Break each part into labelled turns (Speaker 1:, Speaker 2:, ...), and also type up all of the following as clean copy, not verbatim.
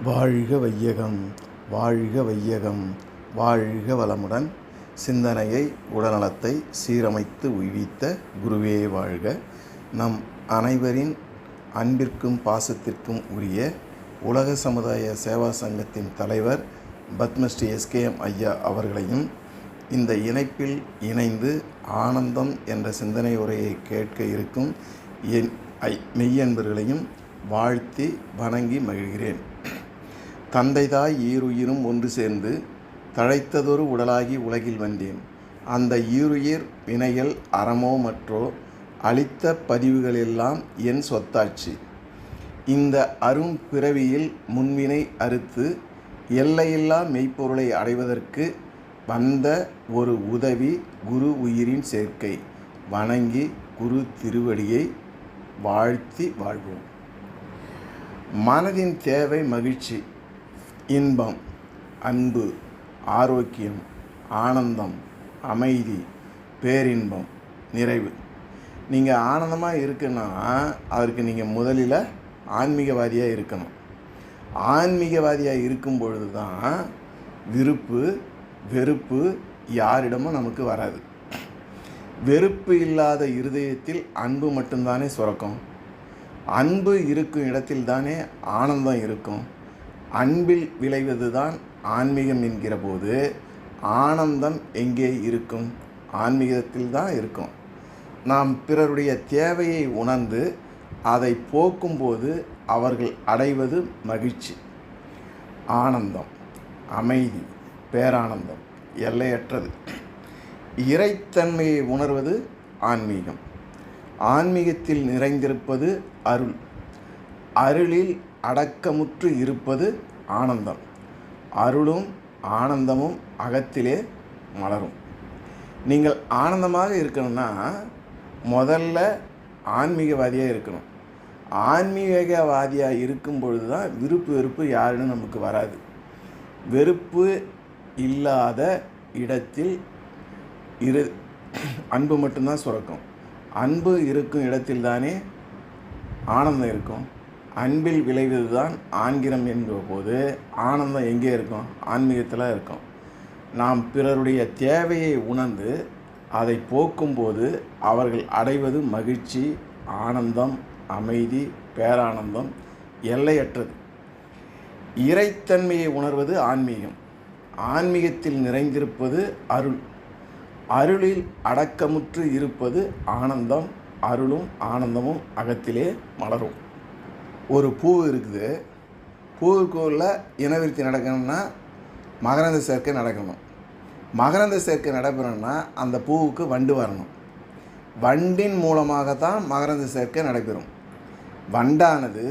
Speaker 1: வாழ்க வையகம், வாழ்க வையகம், வாழ்க வளமுடன். சிந்தனையை, உடல்நலத்தை சீரமைத்து உய்வித்த குருவே வாழ்க. நம் அனைவரின் அன்பிற்கும் பாசத்திற்கும் உரிய உலக சமுதாய சேவா சங்கத்தின் தலைவர் பத்மஸ்ரீ எஸ்கேஎம் ஐயா அவர்களையும் இந்த இணைப்பில் இணைந்து ஆனந்தம் என்ற சிந்தனை உரையை கேட்க இருக்கும் என் மெய்யன்பர்களையும் வாழ்த்தி வணங்கி மகிழ்கிறேன். தந்தைதாய் ஈருயிரும் ஒன்று சேர்ந்து தழைத்ததொரு உடலாகி உலகில் வந்தேன். அந்த ஈருயிர் வினைகள் அறமோ மற்றோ அளித்த பதிவுகளெல்லாம் என் சொத்தாட்சி. இந்த அரும் பிறவியில் முன்வினை அறுத்து எல்லையில்லா மெய்ப்பொருளை அடைவதற்கு வந்த ஒரு உதவி குரு உயிரின் சேர்க்கை. வணங்கி குரு திருவடியை வாழ்த்தி வாழ்வோம். மனதின் தேவை மகிழ்ச்சி, இன்பம், அன்பு, ஆரோக்கியம், ஆனந்தம், அமைதி, பேரின்பம், நிறைவு. நீங்கள் ஆனந்தமாக இருக்குன்னா அதற்கு நீங்கள் முதலில் ஆன்மீகவாதியாக இருக்கணும். ஆன்மீகவாதியாக இருக்கும் பொழுது தான் விருப்பு வெறுப்பு யாரிடமும் நமக்கு வராது. வெறுப்பு இல்லாத இருதயத்தில் அன்பு மட்டும்தானே சுரக்கும். அன்பு இருக்கும் இடத்தில் தானே ஆனந்தம் இருக்கும். அன்பில் விளைவது தான் ஆன்மீகம் என்கிற போது ஆனந்தம் எங்கே இருக்கும்? ஆன்மீகத்தில் தான் இருக்கும். நாம் பிறருடைய தேவையை உணர்ந்து அதை போக்கும்போது அவர்கள் அடைவது மகிழ்ச்சி, ஆனந்தம், அமைதி, பேரானந்தம், எல்லையற்றது. இறைத்தன்மையை உணர்வது ஆன்மீகம். ஆன்மீகத்தில் நிறைந்திருப்பது அருள். அருளில் அடக்கமுற்று இருப்பது ஆனந்தம். அருளும் ஆனந்தமும் அகத்திலே மலரும். நீங்கள் ஆனந்தமாக இருக்கணும்னா முதல்ல ஆன்மீகவாதியாக இருக்கணும். ஆன்மீகவாதியாக இருக்கும் பொழுது தான் விருப்பு வெறுப்பு யாருன்னு நமக்கு வராது. வெறுப்பு இல்லாத இடத்தில் அன்பு மட்டும்தான் சுரக்கும். அன்பு இருக்கும் இடத்தில் தானே ஆனந்தம் இருக்கும். அன்பில் விளைவது தான் ஆன்கிரம் என்கிற போது ஆனந்தம் எங்கே இருக்கும்? ஆன்மீகத்தில் இருக்கும். நாம் பிறருடைய தேவையை உணர்ந்து அதை போக்கும்போது அவர்கள் அடைவது மகிழ்ச்சி, ஆனந்தம், அமைதி, பேரானந்தம், எல்லையற்றது. இறைத்தன்மையை உணர்வது ஆன்மீகம். ஆன்மீகத்தில் நிறைந்திருப்பது அருள். அருளில் அடக்கமுற்று இருப்பது ஆனந்தம். அருளும் ஆனந்தமும் அகத்திலே மலரும். ஒரு பூ இருக்குது. பூவுக்குள்ள இனவிருத்தி நடக்கணும்னா மகரந்த சேர்க்கை நடக்கணும். மகரந்த சேர்க்கை நடைபெறணும்னா அந்த பூவுக்கு வண்டு வரணும். வண்டின் மூலமாக தான் மகரந்த சேர்க்கை நடைபெறும். வண்டானது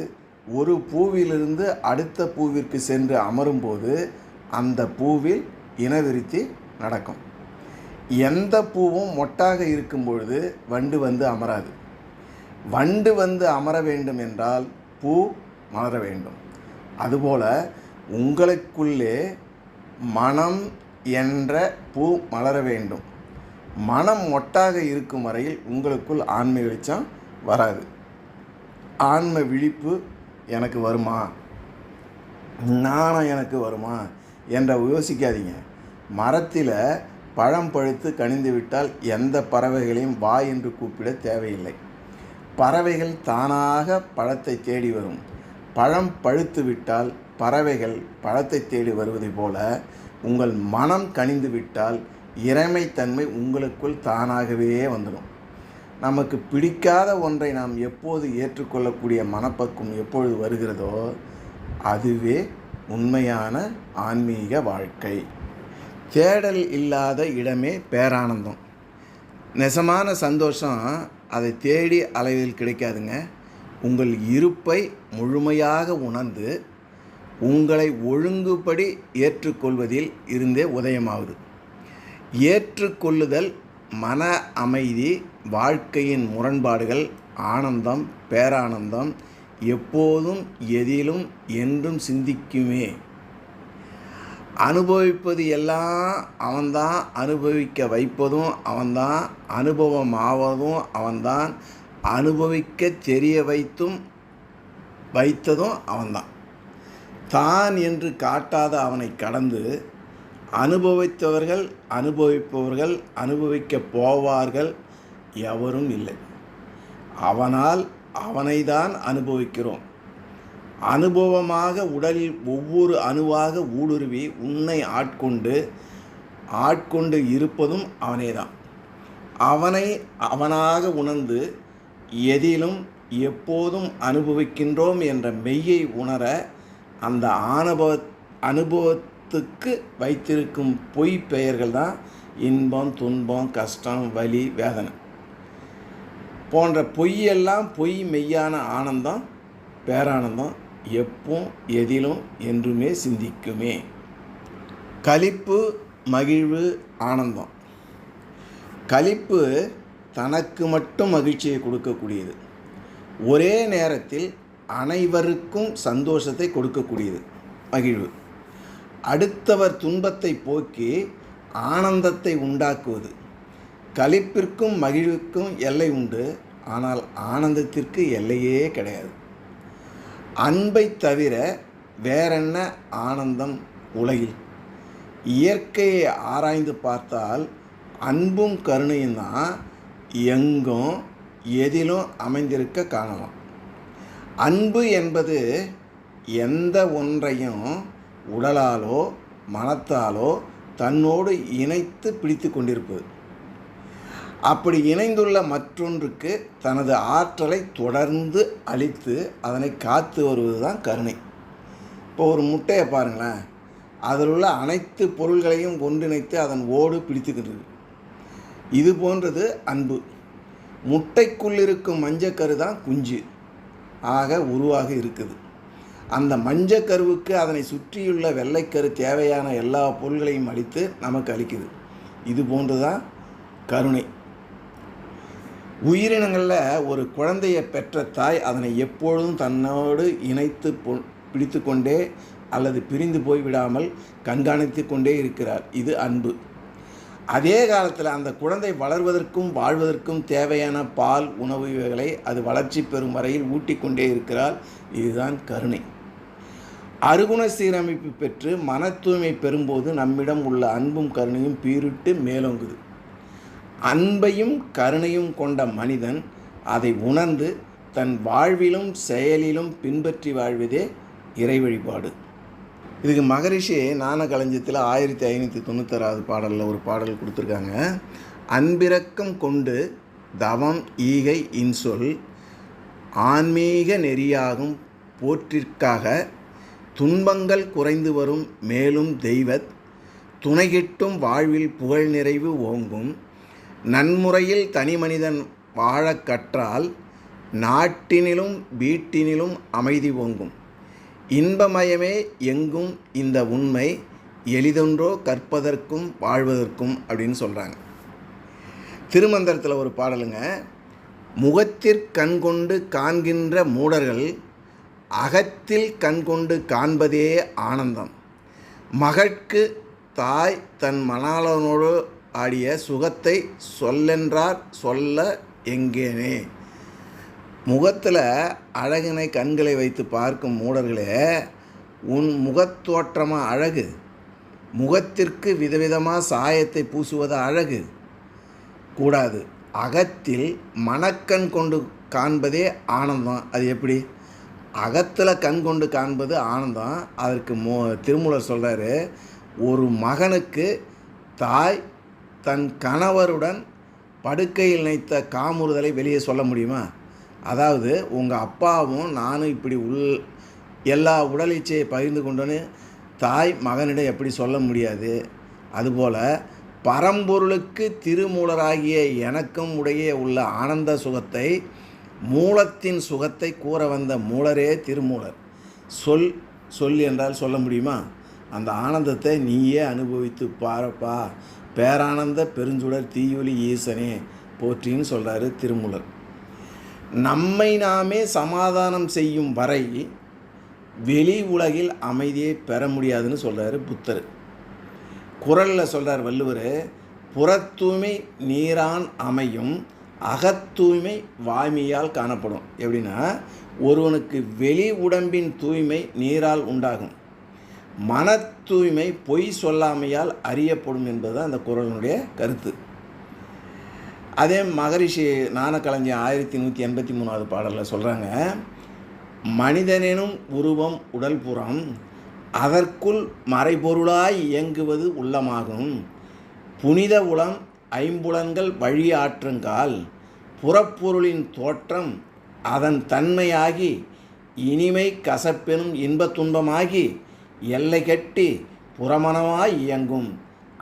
Speaker 1: ஒரு பூவிலிருந்து அடுத்த பூவிற்கு சென்று அமரும்போது அந்த பூவில் இனவிருத்தி நடக்கும். எந்த பூவும் மொட்டாக இருக்கும் பொழுது வண்டு வந்து அமராது. வண்டு வந்து அமர வேண்டும் என்றால் பூ மலர வேண்டும். அதுபோல் உங்களுக்குள்ளே மனம் என்ற பூ மலர வேண்டும். மனம் மொட்டாக இருக்கும் வரையில் உங்களுக்குள் ஆன்ம வெளிச்சம் வராது. ஆன்ம விழிப்பு எனக்கு வருமா, ஞானம் எனக்கு வருமா என்ற யோசிக்காதீங்க. மரத்தில் பழம் பழுத்து கனிந்து விட்டால் எந்த பறவைகளையும் வா என்று கூப்பிட தேவையில்லை. பறவைகள் தானாக பழத்தை தேடி வரும். பழம் பழுத்து விட்டால் பறவைகள் பழத்தை தேடி வருவதை போல உங்கள் மனம் கனிந்து விட்டால் இறைமைத்தன்மை உங்களுக்குள் தானாகவே வந்துடும். நமக்கு பிடிக்காத ஒன்றை நாம் எப்போது ஏற்றுக்கொள்ளக்கூடிய மனப்பக்குவம் எப்பொழுது வருகிறதோ அதுவே உண்மையான ஆன்மீக வாழ்க்கை. தேடல் இல்லாத இடமே பேரானந்தம். நெசமான சந்தோஷம் அதை தேடி அளவில் கிடைக்காதுங்க. உங்கள் இருப்பை முழுமையாக உணர்ந்து உங்களை ஒழுங்குபடி ஏற்றுக்கொள்வதில் இருந்தே உதயமாகுது. ஏற்றுக்கொள்ளுதல், மன அமைதி, வாழ்க்கையின் முரண்பாடுகள், ஆனந்தம், பேரானந்தம் எப்போதும் எதிலும் என்றும் சிந்திக்குமே. அனுபவிப்பது எல்லாம் அவன்தான், அனுபவிக்க வைப்பதும் அவன்தான், அனுபவம் ஆவதும் அவன்தான், அனுபவிக்க தெரிய வைத்ததும் அவன்தான். தான் என்று காட்டாத அவனை கடந்து அனுபவித்தவர்கள், அனுபவிப்பவர்கள், அனுபவிக்கப் போவார்கள் எவரும் இல்லை. அவனால் அவனைதான் அனுபவிக்கிறோம். அனுபவமாக உடலில் ஒவ்வொரு அணுவாக ஊடுருவி உன்னை ஆட்கொண்டு இருப்பதும் அவனேதான். அவனை அவனாக உணர்ந்து எதிலும் எப்போதும் அனுபவிக்கின்றோம் என்ற மெய்யை உணர அந்த அனுபவத்துக்கு வைத்திருக்கும் பொய் பெயர்கள் தான் இன்பம், துன்பம், கஷ்டம், வலி, வேதனை போன்ற பொய்யெல்லாம் பொய். மெய்யான ஆனந்தம், பேரானந்தம் எப்போ எதிலும் என்றுமே சிந்திக்குமே. களிப்பு, மகிழ்வு, ஆனந்தம். களிப்பு தனக்கு மட்டும் மகிழ்ச்சியை கொடுக்கக்கூடியது. ஒரே நேரத்தில் அனைவருக்கும் சந்தோஷத்தை கொடுக்கக்கூடியது மகிழ்வு. அடுத்தவர் துன்பத்தை போக்கி ஆனந்தத்தை உண்டாக்குவது. களிப்பிற்கும் மகிழ்வுக்கும் எல்லை உண்டு, ஆனால் ஆனந்தத்திற்கு எல்லையே கிடையாது. அன்பை தவிர வேறென்ன ஆனந்தம் உலகில்? இயற்கையை ஆராய்ந்து பார்த்தால் அன்பும் கருணையும் தான் எங்கும் எதிலும் அமைந்திருக்க காணலாம். அன்பு என்பது எந்த ஒன்றையும் உடலாலோ மனத்தாலோ தன்னோடு இணைத்து பிடித்து கொண்டிருப்பது. அப்படி இணைந்துள்ள மற்றொன்றுக்கு தனது ஆற்றலை தொடர்ந்து அளித்து அதனை காத்து வருவது தான் கருணை. இப்போ ஒரு முட்டையை பாருங்களேன், அதில் உள்ள அனைத்து பொருள்களையும் ஒன்றிணைத்து அதன் ஓடு பிடித்துக்கின்றது. இது போன்றது அன்பு. முட்டைக்குள் இருக்கும் மஞ்சக்கரு தான் குஞ்சு ஆக உருவாக இருக்குது. அந்த மஞ்சக்கருவுக்கு அதனை சுற்றியுள்ள வெள்ளைக்கரு தேவையான எல்லா பொருள்களையும் அளித்து நமக்கு அளிக்குது. இது போன்று தான் கருணை. உயிரினங்களில் ஒரு குழந்தையை பெற்ற தாய் அதனை எப்பொழுதும் தன்னோடு இணைத்து பிடித்து கொண்டே அல்லது பிரிந்து போய்விடாமல் கண்காணித்து கொண்டே இருக்கிறார். இது அன்பு. அதே காலத்தில் அந்த குழந்தை வளர்வதற்கும் வாழ்வதற்கும் தேவையான பால், உணவு இவைகளை அது வளர்ச்சி பெறும் வரையில் ஊட்டிக்கொண்டே இருக்கிறார். இதுதான் கருணை. அருகுண சீரமைப்பு பெற்று மன தூய்மை பெறும்போது நம்மிடம் உள்ள அன்பும் கருணையும் பீரிட்டு மேலோங்குது. அன்பையும் கருணையும் கொண்ட மனிதன் அதை உணர்ந்து தன் வாழ்விலும் செயலிலும் பின்பற்றி வாழ்வதே இறை வழிபாடு. இதுக்கு மகரிஷி ஞான களஞ்சியத்தில் 1596 பாடலில் ஒரு பாடல் கொடுத்துருக்காங்க. அன்பிரக்கம் கொண்டு தவம் ஈகை இன்சொல் ஆன்மீக நெறியாகும் போற்றிற்காக துன்பங்கள் குறைந்து வரும் மேலும் தெய்வத் துணைகிட்டும் வாழ்வில் புகழ் நிறைவு ஓங்கும் நன்முறையில் தனி மனிதன் வாழக் கற்றால் நாட்டினிலும் வீட்டினிலும் அமைதி ஓங்கும் இன்பமயமே எங்கும் இந்த உண்மை எளிதொன்றோ கற்பதற்கும் வாழ்வதற்கும் அப்படின்னு சொல்கிறாங்க. திருமந்திரத்தில் ஒரு பாடலுங்க. முகத்திற்கண் கொண்டு காண்கின்ற மூடர்கள் அகத்தில் கண்கொண்டு காண்பதே ஆனந்தம். மகட்கு தாய் தன் மணாளனோடு ஆடிய சுகத்தை சொல்லென்றார் சொல்ல எங்கேனே. முகத்தில் அழகினை கண்களை வைத்து பார்க்கும் மூடர்களே, உன் முகத்தோற்றமாக அழகு, முகத்திற்கு விதவிதமாக சாயத்தை பூசுவது அழகு கூடாது. அகத்தில் மனக்கண் கொண்டு காண்பதே ஆனந்தம். அது எப்படி? அகத்தில் கண் கொண்டு காண்பது ஆனந்தம். அதற்கு திருமூலர் சொல்கிறாரு, ஒரு மகனுக்கு தாய் தன் கணவருடன் படுக்கையில் நினைத்த காமுறுதலை வெளியே சொல்ல முடியுமா? அதாவது உங்கள் அப்பாவும் நானும் இப்படி எல்லா உடல் இச்சையை பகிர்ந்து கொண்டோன்னு தாய் மகனிடம் எப்படி சொல்ல முடியாது? அதுபோல் பரம்பொருளுக்கு திருமூலராகிய எனக்கும் உடைய உள்ள ஆனந்த சுகத்தை, மூலத்தின் சுகத்தை கூற வந்த மூலரே திருமூலர். சொல் என்றால் சொல்ல முடியுமா? அந்த ஆனந்தத்தை நீயே அனுபவித்து பாரப்பா, பேரானந்த பெருஞ்சுடர் தீயொலி ஈசனே போற்றின்னு சொல்கிறாரு திருமூலர். நம்மை நாமே சமாதானம் செய்யும் வரை வெளி உலகில் அமைதியை பெற முடியாதுன்னு சொல்கிறாரு புத்தர். குறளில் சொல்கிறார் வள்ளுவர், புறத்தூய்மை நீரான் அமையும் அகத்தூய்மை வாய்மையால் காணப்படும். எப்படின்னா, ஒருவனுக்கு வெளி உடம்பின் தூய்மை நீரால் உண்டாகும், மன தூய்மை பொய் சொல்லாமையால் அறியப்படும் என்பது அந்த குறளினுடைய கருத்து. அதே மகரிஷி ஞானக்கலைஞர் 1183வது பாடலில் சொல்கிறாங்க, மனிதனெனும் உருவம் உடல்புறம் அதற்குள் மறைபொருளாய் இயங்குவது உள்ளமாகும். புனித உளம் ஐம்புலன்கள் வழியாற்றுங்கால் புறப்பொருளின் தோற்றம் அதன் தன்மையாகி இனிமை கசப்பெனும் இன்பத் துன்பமாகி எல்லை கட்டி புறமனமாய் இயங்கும்.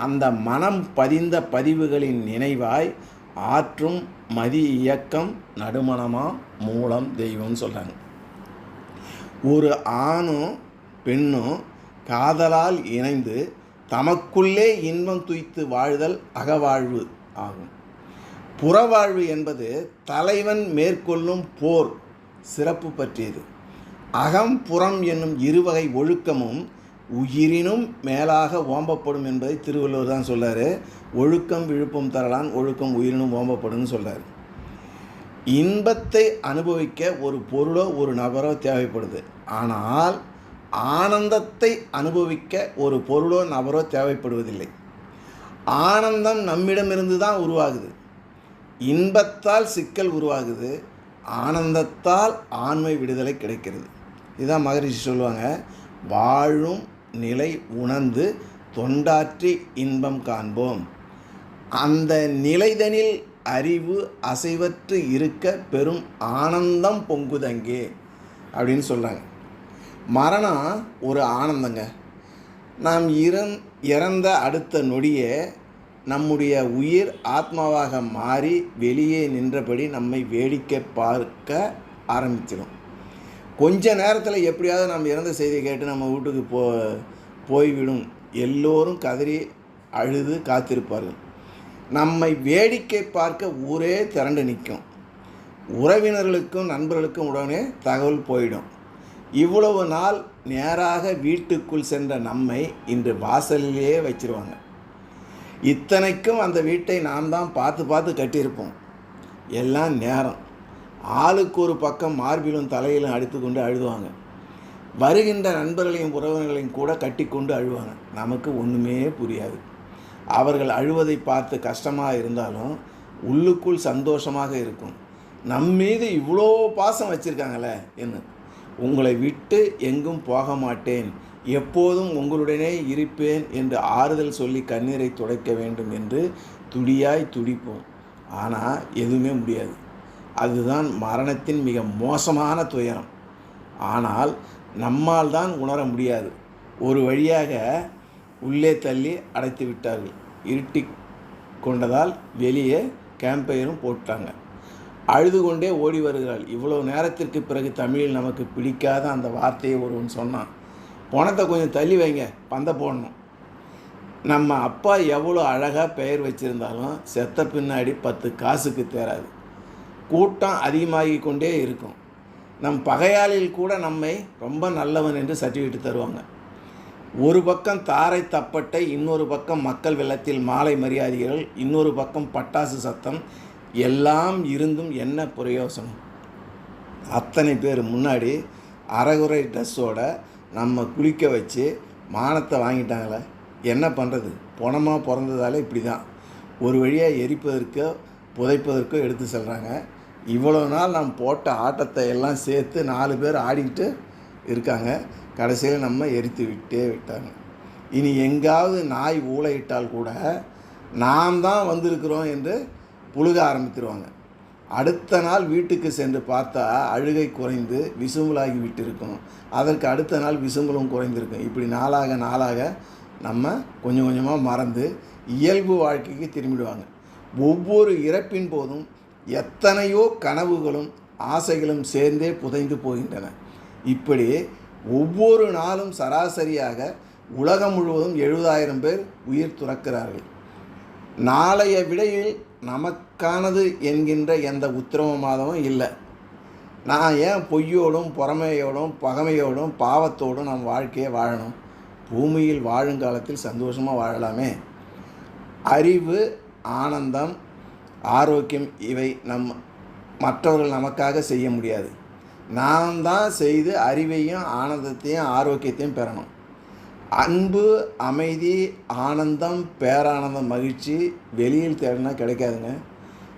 Speaker 1: அந்த மனம் பதிந்த பதிவுகளின் நினைவாய் ஆற்றும் மதி இயக்கம் நடுமணமா மூலம் தெய்வம்னு சொல்கிறாங்க. ஒரு ஆணும் பெண்ணும் காதலால் இணைந்து தமக்குள்ளே இன்பம் துய்த்து வாழ்தல் அகவாழ்வு ஆகும். புறவாழ்வு என்பது தலைவன் மேற்கொள்ளும் போர் சிறப்பு பற்றியது. அகம் புறம் என்னும் இருவகை ஒழுக்கமும் உயிரினும் மேலாக ஓம்பப்படும் என்பதை திருவள்ளுவர் தான் சொல்கிறார். ஒழுக்கம் விழுப்பம் தரலான், ஒழுக்கம் உயிரினும் ஓம்பப்படும்னு சொல்கிறார். இன்பத்தை அனுபவிக்க ஒரு பொருளோ ஒரு நபரோ தேவைப்படுது. ஆனால் ஆனந்தத்தை அனுபவிக்க ஒரு பொருளோ நபரோ தேவைப்படுவதில்லை. ஆனந்தம் நம்மிடமிருந்து தான் உருவாகுது. இன்பத்தால் சிக்கல் உருவாகுது, ஆனந்தத்தால் ஆண்மை விடுதலை கிடைக்கிறது. இதுதான் மகரிஷி சொல்லுவாங்க, வாழும் நிலை உணர்ந்து தொண்டாற்றி இன்பம் காண்போம். அந்த நிலைதனில் அறிவு அசைவற்று இருக்க பெரும் ஆனந்தம் பொங்குதங்கே அப்படின்னு சொல்கிறாங்க. மரணம் ஒரு ஆனந்தங்க. நாம் இறந்த அடுத்த நொடியே நம்முடைய உயிர் ஆத்மாவாக மாறி வெளியே நின்றபடி நம்மை வேடிக்கை பார்க்க ஆரம்பிச்சிடும். கொஞ்ச நேரத்தில் எப்படியாவது நம்ம இறந்த செய்தியை கேட்டு நம்ம வீட்டுக்கு போய்விடும். எல்லோரும் கதறி அழுது காத்திருப்பார்கள். நம்மை வேடிக்கை பார்க்க ஊரே திரண்டு நிற்கும். உறவினர்களுக்கும் நண்பர்களுக்கும் உடனே தகவல் போயிடும். இவ்வளவு நாள் நேராக வீட்டுக்குள் சென்ற நம்மை இன்று வாசலிலேயே வச்சிருவாங்க. இத்தனைக்கும் அந்த வீட்டை நாம் தான் பார்த்து பார்த்து கட்டியிருப்போம். எல்லாம் நேரம். ஆளுக்கு ஒரு பக்கம் மார்பிலும் தலையிலும் அடித்துக்கொண்டு அழுதுவாங்க. வருகின்ற நண்பர்களையும் உறவினர்களையும் கூட கட்டி கொண்டு அழுவாங்க. நமக்கு ஒன்றுமே புரியாது. அவர்கள் அழுவதை பார்த்து கஷ்டமாக இருந்தாலும் உள்ளுக்குள் சந்தோஷமாக இருக்கும். நம்மீது இவ்வளோ பாசம் வச்சுருக்காங்களே என்ன. உங்களை விட்டு எங்கும் போக மாட்டேன், எப்போதும் உங்களுடனே இருப்பேன் என்று ஆறுதல் சொல்லி கண்ணீரை துடைக்க வேண்டும் என்று துடியாய் துடிப்போம். ஆனால் எதுவுமே முடியாது. அதுதான் மரணத்தின் மிக மோசமான துயரம். ஆனால் நம்மால் தான் உணர முடியாது. ஒரு வழியாக உள்ளே தள்ளி அடைத்து விட்டார்கள். இருட்டி கொண்டதால் வெளியே கேம்பையரும் போட்டாங்க. அழுது கொண்டே ஓடி வருகிறாள். இவ்வளோ நேரத்திற்கு பிறகு தமிழில் நமக்கு பிடிக்காத அந்த வார்த்தையை ஒருவன் சொன்னான், பணத்தை கொஞ்சம் தள்ளி வைங்க, பந்த போடணும். நம்ம அப்பா எவ்வளோ அழகாக பெயர் வச்சுருந்தாலும் செத்த பின்னாடி 10 காசுக்கு தேராது. கூட்டம் அதிகமாகி கொண்டே இருக்கும். நம் பகையாளில் கூட நம்மை ரொம்ப நல்லவன் என்று சர்டிஃபிகேட் தருவாங்க. ஒரு பக்கம் தாரை தப்பட்டை, இன்னொரு பக்கம் மக்கள் வெள்ளத்தில் மாலை மரியாதைகள், இன்னொரு பக்கம் பட்டாசு சத்தம். எல்லாம் இருந்தும் என்ன பிரயோசனம்? அத்தனை பேர் முன்னாடி அரைகுறை ட்ரெஸ்ஸோட நம்ம குளிக்க வச்சு மானத்தை வாங்கிட்டாங்களே, என்ன பண்ணுறது? பணமாக பிறந்ததால் இப்படி தான் ஒரு வழியாக எரிப்பதற்கோ புதைப்பதற்கோ எடுத்து செல்கிறாங்க. இவ்வளோ நாள் நாம் போட்ட ஆட்டத்தை எல்லாம் சேர்த்து 4 பேர் ஆடிக்கிட்டு இருக்காங்க. கடைசியில் நம்ம எரித்து விட்டாங்க. இனி எங்காவது நாய் ஊளையிட்டால் கூட நாம் தான் வந்திருக்கிறோம் என்று புழுக ஆரம்பித்துருவாங்க. அடுத்த நாள் வீட்டுக்கு சென்று பார்த்தா அழுகை குறைந்து விசும்பலாகி விட்டிருக்கும். அதற்கு அடுத்த நாள் விசும்பலும் குறைந்திருக்கும். இப்படி நாளாக நம்ம கொஞ்சம் கொஞ்சமாக மறந்து இயல்பு வாழ்க்கைக்கு திரும்பிடுவாங்க. ஒவ்வொரு இறப்பின் போதும் எத்தனையோ கனவுகளும் ஆசைகளும் சேர்ந்தே புதைந்து போகின்றன. இப்படி ஒவ்வொரு நாளும் சராசரியாக உலகம் முழுவதும் 70,000 பேர் உயிர் துறக்கிறார்கள். நாளைய விடையில் நமக்கானது என்கின்ற எந்த உத்திரவாதமும் இல்லை. நான் ஏன் பொய்யோடும் பொறாமையோடும் பகைமையோடும் பாவத்தோடும் நம் வாழ்க்கையை வாழணும்? பூமியில் வாழுங்காலத்தில் சந்தோஷமாக வாழலாமே. அறிவு, ஆனந்தம், ஆரோக்கியம் இவை மற்றவர்கள் நமக்காக செய்ய முடியாது. நாம் தான் செய்து அறிவையும் ஆனந்தத்தையும் ஆரோக்கியத்தையும் பெறணும். அன்பு, அமைதி, ஆனந்தம், பேரானந்தம், மகிழ்ச்சி வெளியில் தேடினா கிடைக்காதுங்க.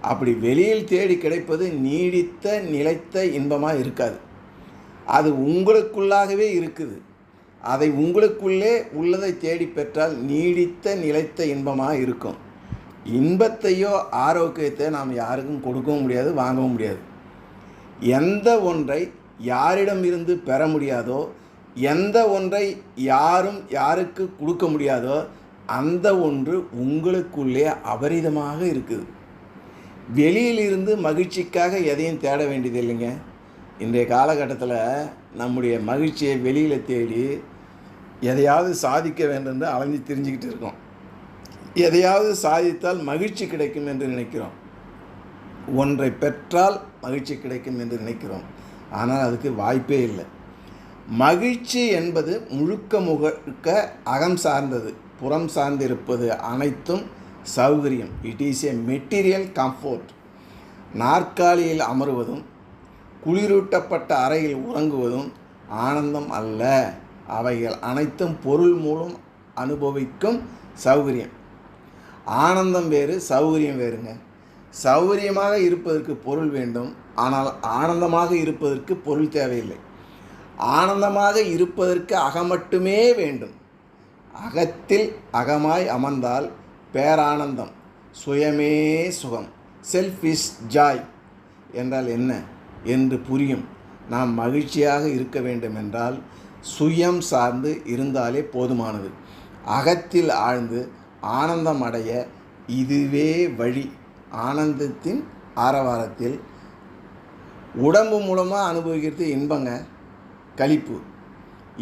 Speaker 1: அப்படி வெளியில் தேடி கிடைப்பது நீடித்த நிலைத்த இன்பமாக இருக்காது. அது உங்களுக்குள்ளாகவே இருக்குது. அதை உங்களுக்குள்ளே உள்ளதை தேடி பெற்றால் நீடித்த நிலைத்த இன்பமாக இருக்கும். இன்பத்தையோ ஆரோக்கியத்தை நாம் யாருக்கும் கொடுக்கவும் முடியாது, வாங்கவும் முடியாது. எந்த ஒன்றை யாரிடம் இருந்து பெற முடியாதோ, எந்த ஒன்றை யாரும் யாருக்கு கொடுக்க முடியாதோ, அந்த ஒன்று உங்களுக்குள்ளே அபரிதமாக இருக்குது. வெளியிலிருந்து மகிழ்ச்சிக்காக எதையும் தேட வேண்டியது இல்லைங்க. இன்றைய காலகட்டத்தில் நம்முடைய மகிழ்ச்சியை வெளியில் தேடி எதையாவது சாதிக்க வேண்டும் என்று அலைஞ்சு திரிஞ்சுக்கிட்டு இருக்கோம். எதையாவது சாதித்தால் மகிழ்ச்சி கிடைக்கும் என்று நினைக்கிறோம். ஒன்றை பெற்றால் மகிழ்ச்சி கிடைக்கும் என்று நினைக்கிறோம். ஆனால் அதுக்கு வாய்ப்பே இல்லை. மகிழ்ச்சி என்பது முழுக்க அகம் சார்ந்தது. புறம் சார்ந்திருப்பது அனைத்தும் சௌகரியம். It is a material comfort. நாற்காலியில் அமருவதும் குளிரூட்டப்பட்ட அறையில் உறங்குவதும் ஆனந்தம் அல்ல. அவைகள் அனைத்தும் பொருள் மூலம் அனுபவிக்கும் சௌகரியம். ஆனந்தம் வேறு, சௌகரியம் வேறுங்க. சௌகரியமாக இருப்பதற்கு பொருள் வேண்டும், ஆனால் ஆனந்தமாக இருப்பதற்கு பொருள் தேவையில்லை. ஆனந்தமாக இருப்பதற்கு அகம் மட்டுமே வேண்டும். அகத்தில் அகமாய் அமர்ந்தால் பேரானந்தம், சுயமே சுகம், செல்ஃப் இஸ் ஜாய் என்றால் என்ன என்று புரியும். நாம் மகிழ்ச்சியாக இருக்க வேண்டும் என்றால் சுயம் சார்ந்து இருந்தாலே போதுமானது. அகத்தில் ஆழ்ந்து ஆனந்தம் அடைய இதுவே வழி. ஆனந்தத்தின் ஆரவாரத்தில் உடம்பு மூலமாக அனுபவிக்கிறது இன்பங்க, களிப்பு.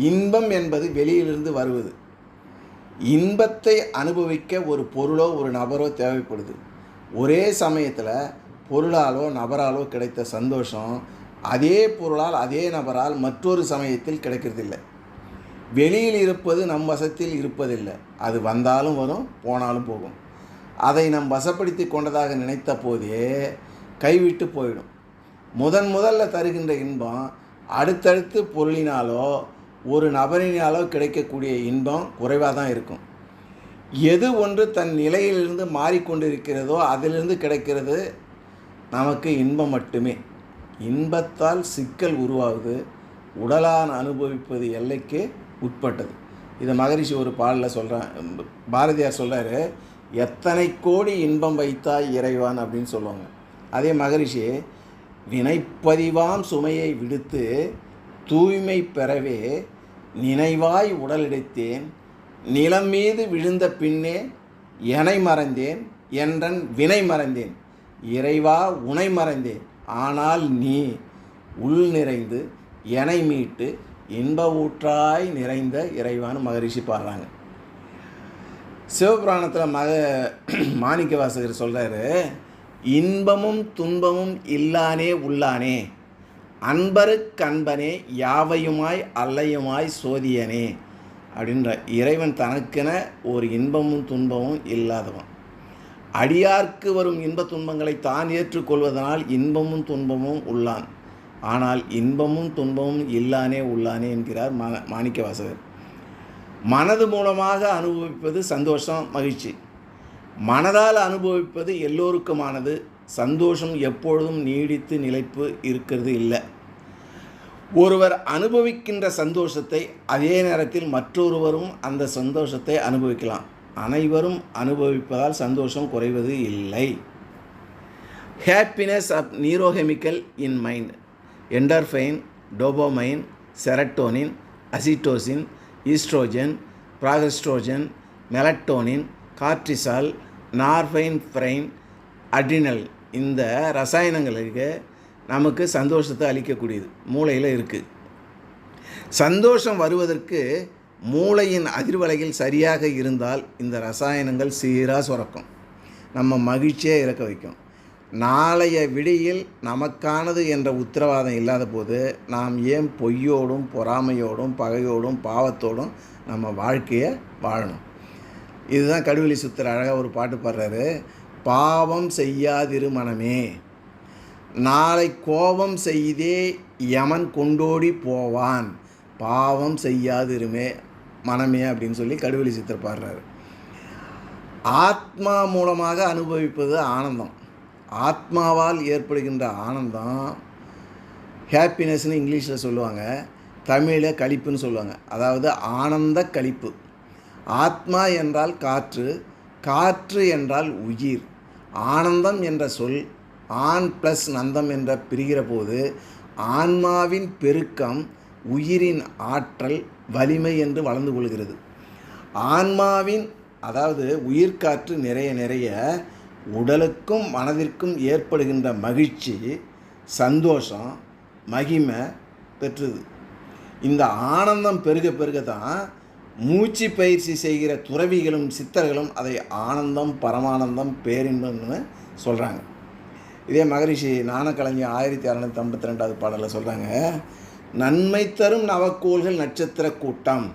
Speaker 1: இன்பம் என்பது வெளியிலிருந்து வருவது. இன்பத்தை அனுபவிக்க ஒரு பொருளோ ஒரு நபரோ தேவைப்படுது. ஒரே சமயத்தில் பொருளாலோ நபராலோ கிடைத்த சந்தோஷம் அதே பொருளால் அதே நபரால் மற்றொரு சமயத்தில் கிடைக்கிறதில்லை. வெளியில் இருப்பது நம் வசத்தில் இருப்பதில்லை. அது வந்தாலும் வரும், போனாலும் போகும். அதை நம் வசப்படுத்தி கொண்டதாக நினைத்த போதே கைவிட்டு போயிடும். முதல்ல தருகின்ற இன்பம் அடுத்தடுத்து பொருளினாலோ ஒரு நபரினாலோ கிடைக்கக்கூடிய இன்பம் குறைவாக தான் இருக்கும். எது ஒன்று தன் நிலையிலிருந்து மாறிக்கொண்டிருக்கிறதோ அதிலிருந்து கிடைக்கிறது நமக்கு இன்பம் மட்டுமே. இன்பத்தால் சிக்கல் உருவாகுது. உடலால் அனுபவிப்பது எல்லைக்கு உட்பட்டது. இதை மகரிஷி ஒரு பாடலில் சொல்கிறான். பாரதியார் சொல்கிறாரு, எத்தனை கோடி இன்பம் வைத்தாய் இறைவான் அப்படின்னு சொல்லுவாங்க. அதே மகரிஷி வினைப்பதிவாம் சுமையை விடுத்து தூய்மை பெறவே நினைவாய் உடலெடுத்தேன், நிலம் மீது விழுந்த பின்னே எனை மறந்தேன் என்றன் வினை மறந்தேன், இறைவா உனை மறந்தேன், ஆனால் நீ உள் நிறைந்து எனை மீட்டு இன்ப ஊற்றாய் நிறைந்த இறைவான்னு மகரிஷி பாடுறாங்க. சிவபுராணத்தில் மாணிக்க வாசகர் சொல்கிறாரு, இன்பமும் துன்பமும் இல்லானே உள்ளானே, அன்பருக்கன்பனே யாவையுமாய் அல்லையுமாய் சோதியனே அப்படின்ற. இறைவன் தனக்கென ஒரு இன்பமும் துன்பமும் இல்லாதவன். அடியார்க்கு வரும் இன்ப துன்பங்களை தான் ஏற்றுக்கொள்வதனால் இன்பமும் துன்பமும் உள்ளான். ஆனால் இன்பமும் துன்பமும் இல்லானே உள்ளானே என்கிறார் மாணிக்க வாசகர். மனது மூலமாக அனுபவிப்பது சந்தோஷம், மகிழ்ச்சி. மனதால் அனுபவிப்பது எல்லோருக்குமானது. சந்தோஷம் எப்பொழுதும் நீடித்து நிலைப்பு இருக்கிறது இல்லை. ஒருவர் அனுபவிக்கின்ற சந்தோஷத்தை அதே நேரத்தில் மற்றொருவரும் அந்த சந்தோஷத்தை அனுபவிக்கலாம். அனைவரும் அனுபவிப்பதால் சந்தோஷம் குறைவது இல்லை. Happiness of neurochemical in mind. Endorphin, dopamine, serotonin, oxytocin, oestrogen, progesterone, melatonin, cortisol, norepinephrine, adrenal. இந்த ரசாயனங்களுக்கு நமக்கு சந்தோஷத்தை அளிக்கக்கூடியது மூளையில் இருக்குது. சந்தோஷம் வருவதற்கு மூளையின் அதிர்வலைகள் சரியாக இருந்தால் இந்த ரசாயனங்கள் சீராக சுரக்கும், நம்ம மகிழ்ச்சியாக இறக்க வைக்கும். நாளைய விடியில் நமக்கானது என்ற உத்தரவாதம் இல்லாத போது நாம் ஏன் பொய்யோடும் பொறாமையோடும் பகையோடும் பாவத்தோடும் நம்ம வாழ்க்கையை வாழணும்? இதுதான் கடுவெளி சுத்தர் அழகாக ஒரு பாட்டு பாடுறாரு. பாவம் செய்யாதிரு மனமே, நாளை கோபம் செய்தே யமன் கொண்டோடி போவான். பாவம் செய்யாதிருமே மனமே அப்படின்னு சொல்லி கடுவெளி சித்தர் பாடுறாரு. ஆத்மா மூலமாக அனுபவிப்பது ஆனந்தம். ஆத்மாவால் ஏற்படுகின்ற ஆனந்தம் ஹாப்பினஸ்ன்னு இங்கிலீஷில் சொல்லுவாங்க, தமிழில் களிப்புன்னு சொல்லுவாங்க. அதாவது ஆனந்த களிப்பு. ஆத்மா என்றால் காற்று, காற்று என்றால் உயிர். ஆனந்தம் என்ற சொல் ஆண் ப்ளஸ் நந்தம் என்ற பிரிகிற போது ஆன்மாவின் பெருக்கம், உயிரின் ஆற்றல், வலிமை என்று வளர்ந்து கொள்கிறது. ஆன்மாவின் அதாவது உயிர்காற்று நிறைய நிறைய உடலுக்கும் மனதிற்கும் ஏற்படுகின்ற மகிழ்ச்சி, சந்தோஷம், மகிமை பெற்றது. இந்த ஆனந்தம் பெருக பெருக தான் மூச்சு பயிற்சி செய்கிற துறவிகளும் சித்தர்களும் அதை ஆனந்தம், பரமானந்தம், பேரின்பம்னு சொல்கிறாங்க. இதே மகரிஷி ஞானக்கலைஞர் 1652 பாடலில் சொல்கிறாங்க, நன்மை தரும் நவக்கோள்கள் நட்சத்திர கூட்டம்,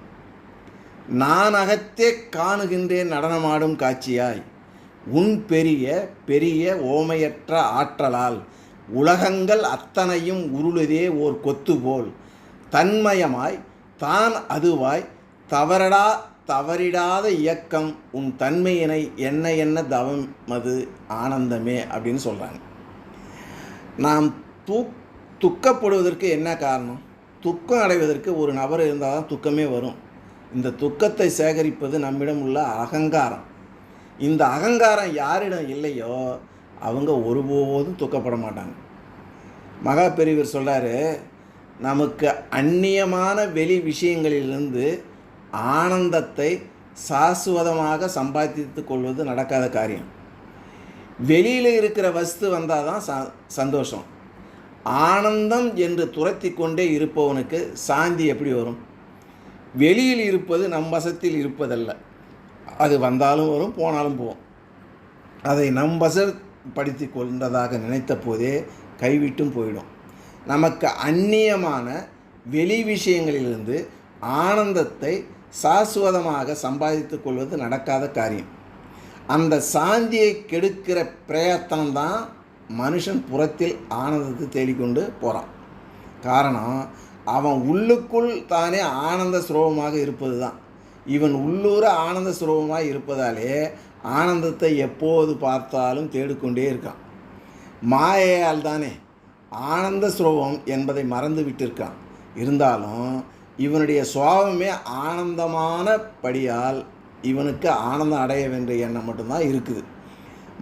Speaker 1: நான் அகத்தே காணுகின்றேன் நடனமாடும் காட்சியாய், உன் பெரிய பெரிய ஓமையற்ற ஆற்றலால் உலகங்கள் அத்தனையும் உருளுதே ஓர் கொத்து போல், தன்மயமாய் தான் அதுவாய் தவறிடாத இயக்கம் உன் தன்மையினை என்ன என்ன தவமது ஆனந்தமே அப்படின்னு சொல்கிறாங்க. நாம் துக்கப்படுவதற்கு என்ன காரணம்? துக்கம் அடைவதற்கு ஒரு நபர் இருந்தால் தான் துக்கமே வரும். இந்த துக்கத்தை சேகரிப்பது நம்மிடம் உள்ள அகங்காரம். இந்த அகங்காரம் யாரிடம் இல்லையோ அவங்க ஒருபோதும் துக்கப்பட மாட்டாங்க. மகா பெரியவர் சொல்கிறாரு, நமக்கு அந்நியமான வெளி விஷயங்களிலிருந்து ஆனந்தத்தை சாஸ்வதமாக சம்பாதித்து கொள்வது நடக்காத காரியம். வெளியில் இருக்கிற வஸ்து வந்தால் தான் சந்தோஷம். ஆனந்தம் என்று துரத்தி கொண்டே இருப்பவனுக்கு சாந்தி எப்படி வரும்? வெளியில் இருப்பது நம் வசத்தில் இருப்பதல்ல. அது வந்தாலும் வரும், போனாலும் போகும். அதை நம் வசப்படுத்தி கொண்டதாக நினைத்த போதே கைவிட்டும் போயிடும். நமக்கு அந்நியமான வெளி விஷயங்களிலிருந்து ஆனந்தத்தை சாஸ்வதமாக சம்பாதித்து கொள்வது நடக்காத காரியம். அந்த சாந்தியை கெடுக்கிற பிரயத்தனம்தான் மனுஷன் புறத்தில் ஆனந்தத்தை தேடிக்கொண்டு போகிறான். காரணம், அவன் உள்ளுக்குள் தானே ஆனந்த சுரூபமாக இருப்பது தான். இவன் உள்ளூர ஆனந்த சுரூபமாக இருப்பதாலே ஆனந்தத்தை எப்போது பார்த்தாலும் தேடிக்கொண்டே இருக்கான். மாயையால் தானே ஆனந்த சுரூபம் என்பதை மறந்து விட்டிருக்கான். இருந்தாலும் இவனுடைய சுபாவமே ஆனந்தமான படியால் இவனுக்கு ஆனந்தம் அடைய வேண்டிய எண்ணம் மட்டும்தான் இருக்குது.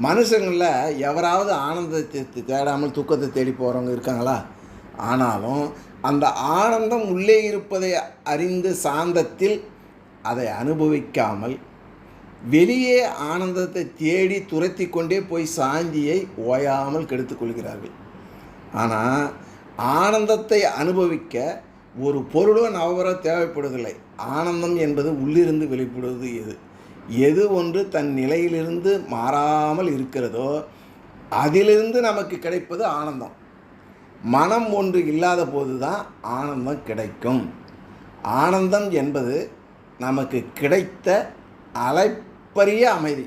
Speaker 1: மனுஷங்களில் எவராவது ஆனந்தத்தை தேடாமல் துக்கத்தை தேடி போகிறவங்க இருக்காங்களா? ஆனாலும் அந்த ஆனந்தம் உள்ளே இருப்பதை அறிந்து சாந்தத்தில் அதை அனுபவிக்காமல் வெளியே ஆனந்தத்தை தேடி துரத்தி கொண்டே போய் சாந்தியை ஓயாமல் கெடுத்து கொள்கிறார்கள். ஆனால் ஆனந்தத்தை அனுபவிக்க ஒரு பொருளோ நபரோ தேவைப்படுவதில்லை. ஆனந்தம் என்பது உள்ளிருந்து வெளிப்படுவது எது ஒன்று தன் நிலையிலிருந்து மாறாமல் இருக்கிறதோ அதிலிருந்து நமக்கு கிடைப்பது ஆனந்தம். மனம் ஒன்று இல்லாத போது தான் ஆனந்தம் கிடைக்கும். ஆனந்தம் என்பது நமக்கு கிடைத்த அளப்பரிய அமைதி.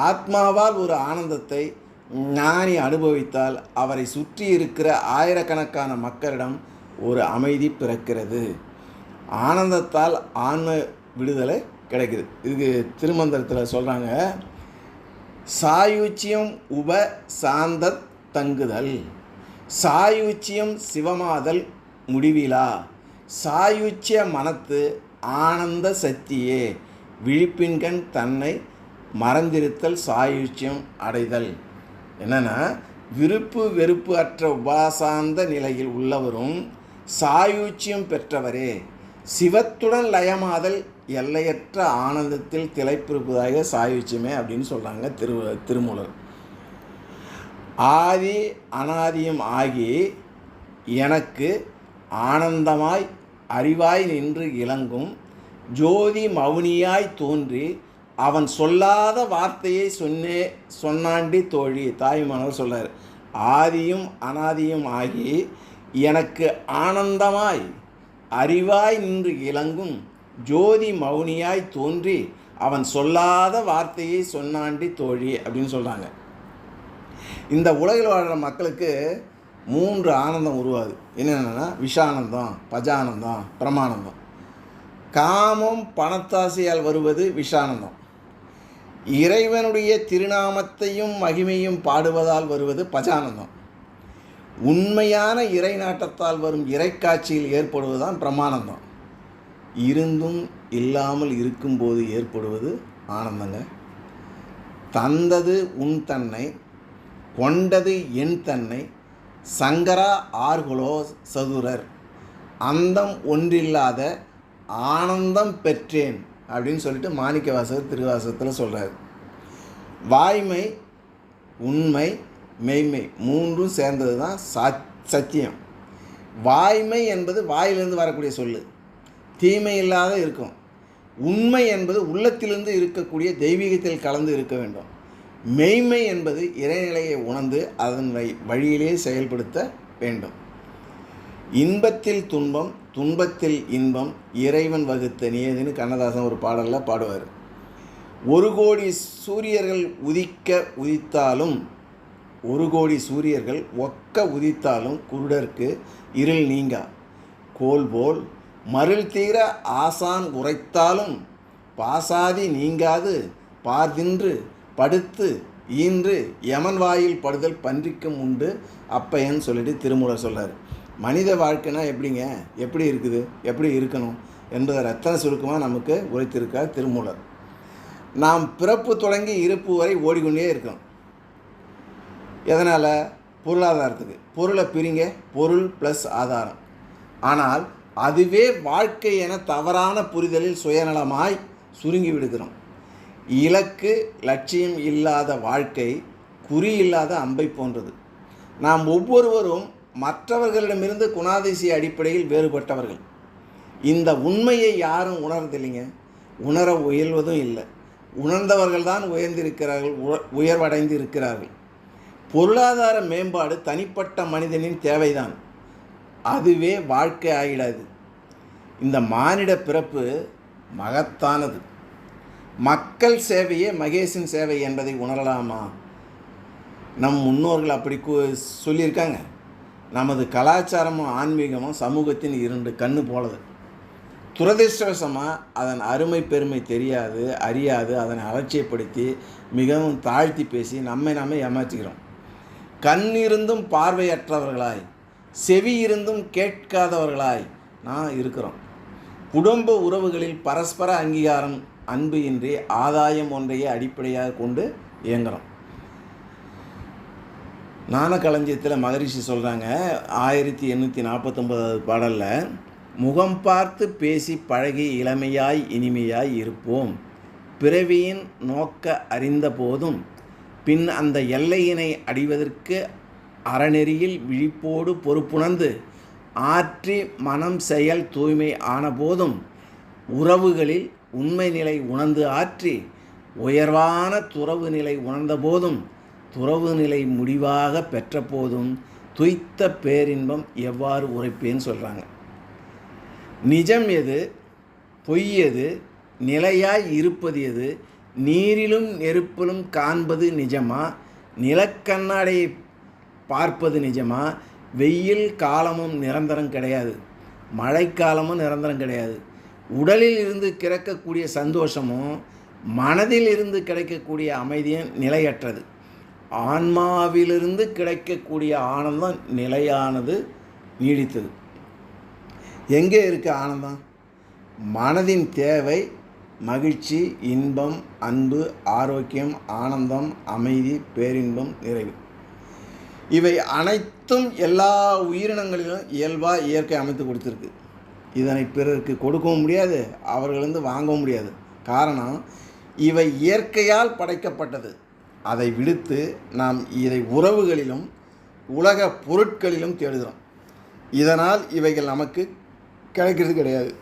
Speaker 1: ஆத்மாவால் ஒரு ஆனந்தத்தை ஞானி அனுபவித்தால் அவரை சுற்றி இருக்கிற ஆயிரக்கணக்கான மக்களிடம் ஒரு அமைதி பிறக்கிறது. ஆனந்தத்தால் ஆன்ம விடுதலை கிடைக்குது. இதுக்கு திருமந்திரத்தில் சொல்கிறாங்க, சாயுச்சியம் உப சாந்த தங்குதல், சாயுச்சியம் சிவமாதல் முடிவிலா, சாயுச்சிய மனத்து ஆனந்த சக்தியே, விழிப்பின்கண் தன்னை மறந்திருத்தல் சாயுச்சியம் அடைதல். என்னென்னா, விருப்பு வெறுப்பு அற்ற உபாசாந்த நிலையில் உள்ளவரும் சாயுச்சியம் பெற்றவரே, சிவத்துடன் லயமாதல் எல்லையற்ற ஆனந்தத்தில் திளைப்பிருப்பதாக சாயுச்சியமே அப்படின்னு சொல்கிறாங்க திருமூலர். ஆதி அனாதியும் ஆகி எனக்கு ஆனந்தமாய் அறிவாய் நின்று இலங்கும் ஜோதி மௌனியாய் தோன்றி அவன் சொல்லாத வார்த்தையை சொன்னாண்டி தோழி. தாய்மானவர் சொல்கிறார், ஆதியும் அனாதியும் ஆகி எனக்கு ஆனந்தமாய் அறிவாய் நின்று இலங்கும் ஜோதி மௌனியாய் தோன்றி அவன் சொல்லாத வார்த்தையை சொன்னாண்டி தோழி அப்படின்னு சொல்கிறாங்க. இந்த உலகில் வாழ்கிற மக்களுக்கு 3 ஆனந்தம் உருவாகுது. என்னென்னா விஷானந்தம், பஜானந்தம், பிரமானந்தம். காமம் பணத்தாசையால் வருவது விஷானந்தம். இறைவனுடைய திருநாமத்தையும் மகிமையும் பாடுவதால் வருவது பஜானந்தம். உண்மையான இறை நாட்டத்தால் வரும் இறைக்காட்சியில் ஏற்படுவதுதான் பிரம்மானந்தம். இருந்தும் இல்லாமல் இருக்கும்போது ஏற்படுவது ஆனந்தங்க. தந்தது உன் தன்னை, கொண்டது என் தன்னை, சங்கரா ஆர்குலோ சதுரர், அந்தம் ஒன்றில்லாத ஆனந்தம் பெற்றேன் அப்படின்னு சொல்லிட்டு மாணிக்கவாசகர் திருவாசகத்தில் சொல்கிறார். வாய்மை, உண்மை, மெய்மை மூன்றும் சேர்ந்தது தான் சத்தியம். வாய்மை என்பது வாயிலிருந்து வரக்கூடிய சொல்லு, தீமை இல்லாத இருக்கும். உண்மை என்பது உள்ளத்திலிருந்து இருக்கக்கூடிய தெய்வீகத்தில் கலந்து இருக்க வேண்டும். மெய்மை என்பது இறைநிலையை உணர்ந்து அதன் வழியிலே செயல்படுத்த வேண்டும். இன்பத்தில் துன்பம், துன்பத்தில் இன்பம், இறைவன் வகுத்த நியதின்னு கண்ணதாசன் ஒரு பாடலில் பாடுவார். 1 கோடி சூரியர்கள் உதித்தாலும் 1 கோடி சூரியர்கள் உதித்தாலும் குருடர்க்கு இருள் நீங்கா கோல் போல் மருள் தீர ஆசான் உரைத்தாலும் பாசாதி நீங்காது பார்தின்று படுத்து ஈன்று யமன் வாயில் படுதல் பன்றிக்கும் உண்டு அப்பையன்னு சொல்லிட்டு திருமூலர் சொல்கிறார். மனித வாழ்க்கைனா எப்படிங்க, எப்படி இருக்குது, எப்படி இருக்கணும் என்பதை ரத்தன சுருக்கமாக நமக்கு உரைத்திருக்கார் திருமூலர். நாம் பிறப்பு தொடங்கி இருப்பு வரை ஓடிக்கொண்டே இருக்கணும். எதனால்? பொருளாதாரத்துக்கு. பொருளை பிரிங்க, பொருள் ப்ளஸ் ஆதாரம். ஆனால் அதுவே வாழ்க்கை என தவறான புரிதலில் சுயநலமாய் சுருங்கி விடுகிறோம். இலக்கு லட்சியம் இல்லாத வாழ்க்கை குறி இல்லாத அம்பை போன்றது. நாம் ஒவ்வொருவரும் மற்றவர்களிடமிருந்து குணாதிசய அடிப்படையில் வேறுபட்டவர்கள். இந்த உண்மையை யாரும் உணர்ந்தில்லைங்க, உணர முயல்வதும் இல்லை. உணர்ந்தவர்கள் தான் உயர்ந்திருக்கிறார்கள், உயர்வடைந்து இருக்கிறார்கள். பொருளாதார மேம்பாடு தனிப்பட்ட மனிதனின் தேவைதான், அதுவே வாழ்க்கை ஆகிடாது. இந்த மானிட பிறப்பு மகத்தானது. மக்கள் சேவையே மகேஷின் சேவை என்பதை உணரலாமா? நம் முன்னோர்கள் அப்படி சொல்லியிருக்காங்க. நமது கலாச்சாரமும் ஆன்மீகமும் சமூகத்தின் 2 கண்ணு போலது. துரதிர்ஷ்டவசமாக அதன் அருமை பெருமை தெரியாது, அறியாது, அதனை அலட்சியப்படுத்தி மிகவும் தாழ்த்தி பேசி நம்மை ஏமாற்றுகிறோம். கண் இருந்தும் பார்வையற்றவர்களாய், செவி இருந்தும் கேட்காதவர்களாய் நான் இருக்கிறோம். குடும்ப உறவுகளில் பரஸ்பர அங்கீகாரம், அன்பு இன்றி ஆதாயம் ஒன்றையே அடிப்படையாக கொண்டு இயங்குகிறோம். ஞானக்களஞ்சியத்தில் மகரிஷி சொல்கிறாங்க, 1849 பாடலில், முகம் பார்த்து பேசி பழகி இளமையாய் இனிமையாய் இருப்போம், பிறவியின் நோக்க அறிந்த போதும் பின் அந்த எல்லையினை அடைவதற்கு அறநெறியில் விழிப்போடு பொறுப்புணர்ந்து ஆற்றி மனம் செயல் தூய்மை ஆன போதும் உறவுகளில் உண்மை நிலை உணர்ந்து ஆற்றி உயர்வான துறவு நிலை உணர்ந்த போதும் துறவு நிலை முடிவாக பெற்ற போதும் துய்த்த பேரின்பம் எவ்வாறு உரைப்பேன்னு சொல்கிறாங்க. நிஜம் எது, பொய் எது, நிலையாய் இருப்பது எது, நீரிலும் நெருப்பிலும் காண்பது நிஜமா, நிலக்கண்ணாடியை பார்ப்பது நிஜமா? வெயில் காலமும் நிரந்தரம் கிடையாது, மழைக்காலமும் நிரந்தரம் கிடையாது. உடலில் இருந்து கிடைக்கக்கூடிய சந்தோஷமும் மனதில் இருந்து கிடைக்கக்கூடிய அமைதியும் நிலையற்றது. ஆன்மாவிலிருந்து கிடைக்கக்கூடிய ஆனந்தம் நிலையானது, நீடித்தது. எங்கே இருக்குது ஆனந்தம்? மனதின் தேவை மகிழ்ச்சி, இன்பம், அன்பு, ஆரோக்கியம், ஆனந்தம், அமைதி, பேரின்பம், நிறைவு. இவை அனைத்தும் எல்லா உயிரினங்களிலும் இயல்பாக இயற்கை அமைத்து கொடுத்துருக்கு. இதனை பிறருக்கு கொடுக்கவும் முடியாது, அவர்களிருந்து வாங்கவும் முடியாது. காரணம், இவை இயற்கையால் படைக்கப்பட்டது. அதை விடுத்து நாம் இதை உறவுகளிலும் உலக பொருட்களிலும் தேடுகிறோம். இதனால் இவைகள் நமக்கு கிடைக்கிறது கிடையாது.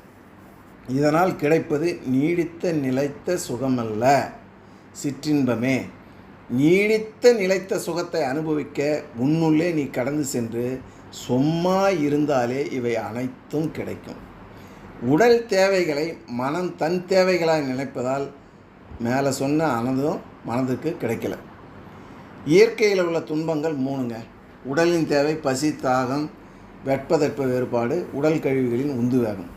Speaker 1: இதனால் கிடைப்பது நீடித்த நிலைத்த சுகமல்ல, சிற்றின்பமே. நீடித்த நிலைத்த சுகத்தை அனுபவிக்க உன்னுள்ளே நீ கடந்து சென்று சும்மா இருந்தாலே இவை அனைத்தும் கிடைக்கும். உடல் தேவைகளை மனம் தன் தேவைகளாக நினைப்பதால் மேலே சொன்ன அனதும் மனதுக்கு கிடைக்கல. இயற்கையில் உள்ள துன்பங்கள் 3ங்க. உடலின் தேவை பசி, தாகம், வெப்பதட்ப வேறுபாடு, உடல் கழிவுகளின் உந்து வேகம்.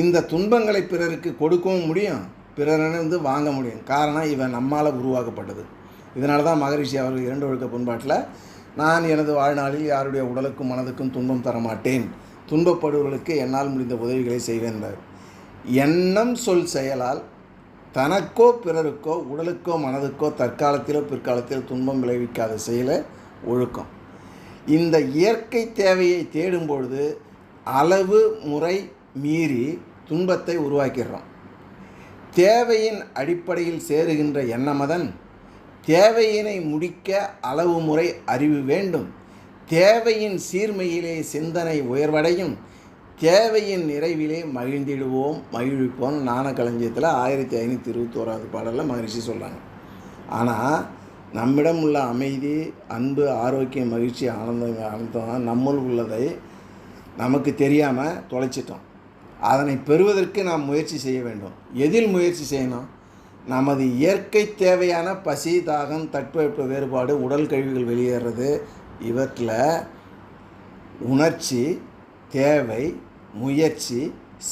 Speaker 1: இந்த துன்பங்களை பிறருக்கு கொடுக்கவும் முடியும், பிறரிலிருந்து வாங்க முடியும். காரணம் இவன் நம்மால் உருவாக்கப்பட்டது. இதனால தான் மகரிஷி அவர்கள் 2 ஒழுக்க பண்பாட்டில், நான் எனது வாழ்நாளில் யாருடைய உடலுக்கும் மனதுக்கும் துன்பம் தரமாட்டேன், துன்பப்படுவர்களுக்கு என்னால் முடிந்த உதவிகளை செய்வேன் என்றார். எண்ணம் சொல் செயலால் தனக்கோ பிறருக்கோ உடலுக்கோ மனதுக்கோ தற்காலத்திலோ பிற்காலத்திலோ துன்பம் விளைவிக்காத செயலை ஒழுக்கம். இந்த இயற்கை தேவையை தேடும் பொழுது அளவு முறை மீறி துன்பத்தை உருவாக்கிடுறோம். தேவையின் அடிப்படையில் சேருகின்ற எண்ணமதன் தேவையினை முடிக்க அளவு முறை அறிவு வேண்டும். தேவையின் சீர்மையிலே சிந்தனை உயர்வடையும். தேவையின் நிறைவிலே மகிழ்ந்திடுவோம் மகிழ்விப்போம். ஞானக்களஞ்சியத்தில் 1521 பாடலில் மகிழ்ச்சி சொல்கிறாங்க. ஆனால் நம்மிடம் உள்ள அமைதி, அன்பு, ஆரோக்கியம், மகிழ்ச்சி, ஆனந்தம் நம்முள் உள்ளதை நமக்கு தெரியாமல் தொலைச்சிட்டோம். அதனை பெறுவதற்கு நாம் முயற்சி செய்ய வேண்டும். எதில் முயற்சி செய்யணும்? நமது இயற்கை தேவையான பசி, தாகம், தட்பவெப்ப வேறுபாடு, உடல் கழிவுகள் வெளியேறது, இவற்றில் உணர்ச்சி, தேவை, முயற்சி,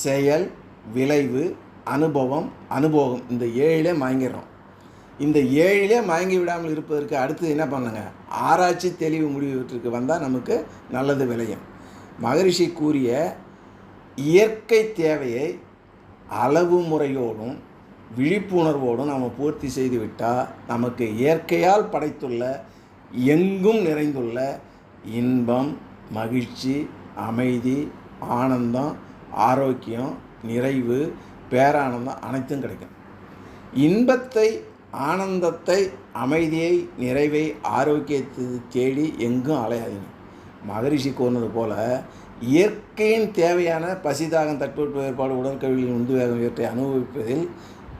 Speaker 1: செயல், விளைவு, அனுபவம், அனுபோகம், இந்த 7 மயங்கிடுறோம். இந்த 7 மயங்கி விடாமல் இருப்பதற்கு அடுத்து என்ன பண்ணுங்க? ஆராய்ச்சி, தெளிவு, முடிவுக்கு வந்தால் நமக்கு நல்லது விளையும். மகரிஷி கூறிய இயற்கை தேவையை அளவு முறையோடும் விழிப்புணர்வோடும் நாம் பூர்த்தி செய்துவிட்டால் நமக்கு இயற்கையால் படைத்துள்ள எங்கும் நிறைந்துள்ள இன்பம், மகிழ்ச்சி, அமைதி, ஆனந்தம், ஆரோக்கியம், நிறைவு, பேரானந்தம் அனைத்தும் கிடைக்கும். இன்பத்தை, ஆனந்தத்தை, அமைதியை, நிறைவை, ஆரோக்கியத்தை தேடி எங்கும் அலையாதீங்க. மகரிஷி கூறினது போல் இயற்கையின் தேவையான பசிதாகம், தட்பவெப்ப வேறுபாடு, உடற்கழிவுகளின் உந்துவேகம் இவற்றை அனுபவிப்பதில்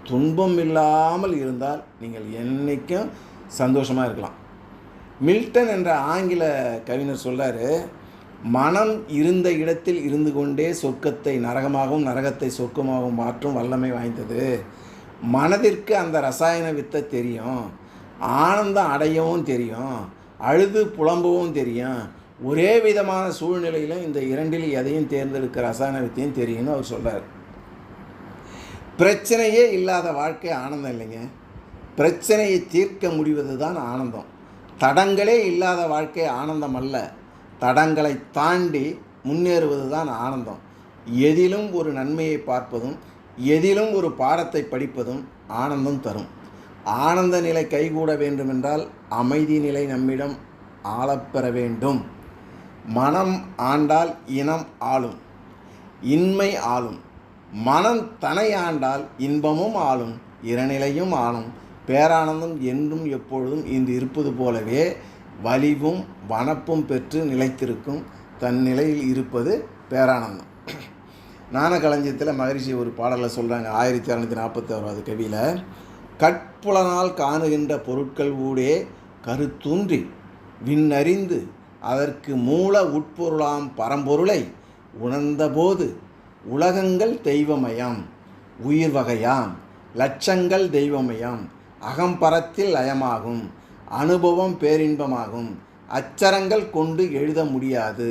Speaker 1: துன்பம் இல்லாமல் இருந்தால் நீங்கள் என்றைக்கும் சந்தோஷமாக இருக்கலாம். மில்டன் என்ற ஆங்கில கவிஞர் சொல்கிறார், மனம் இருந்த இடத்தில் இருந்து கொண்டே சொர்க்கத்தை நரகமாகவும் நரகத்தை சொர்க்கமாகவும் மாற்றும் வல்லமை வாய்ந்தது. மனதிற்கு அந்த ரசாயன வித்தை தெரியும், ஆனந்தம் அடையவும் தெரியும், அழுது புலம்பவும் தெரியும். ஒரே விதமான சூழ்நிலையிலும் இந்த 2இல் எதையும் தேர்ந்தெடுக்கிற ரசாயன வித்தையும் தெரியும்னு அவர் சொல்கிறார். பிரச்சனையே இல்லாத வாழ்க்கை ஆனந்தம் இல்லைங்க. பிரச்சனையை தீர்க்க முடிவது தான் ஆனந்தம். தடங்களே இல்லாத வாழ்க்கை ஆனந்தம் அல்ல. தடங்களை தாண்டி முன்னேறுவது தான் ஆனந்தம். எதிலும் ஒரு நன்மையை பார்ப்பதும் எதிலும் ஒரு பாடத்தை படிப்பதும் ஆனந்தம் தரும். ஆனந்த நிலை கைகூட வேண்டுமென்றால் அமைதி நிலை நம்மிடம் ஆளப்பெற வேண்டும். மனம் ஆண்டால் இனம் ஆளும், இன்மை ஆளும். மனம் தனை ஆண்டால் இன்பமும் ஆளும், இறைநிலையும் ஆளும். பேரானந்தம் என்றும் எப்பொழுதும் இன்று இருப்பது போலவே வலிவும் வனப்பும் பெற்று நிலைத்திருக்கும் தன் நிலையில் இருப்பது பேரானந்தம். ஞானக்களஞ்சியத்தில் மகரிஷி ஒரு பாடலில் சொல்கிறாங்க, 1641 கவியில், கட்புலனால் காணுகின்ற பொருட்கள் ஊடே கருத்தூன்றி விண்ணறிந்து அதற்கு மூல உட்பொருளாம் பரம்பொருளை உணர்ந்தபோது உலகங்கள் தெய்வமயம், உயிர் வகையாம், லட்சங்கள் தெய்வமயம், அகம்பரத்தில் லயமாகும், அனுபவம் பேரின்பமாகும், அச்சரங்கள் கொண்டு எழுத முடியாது.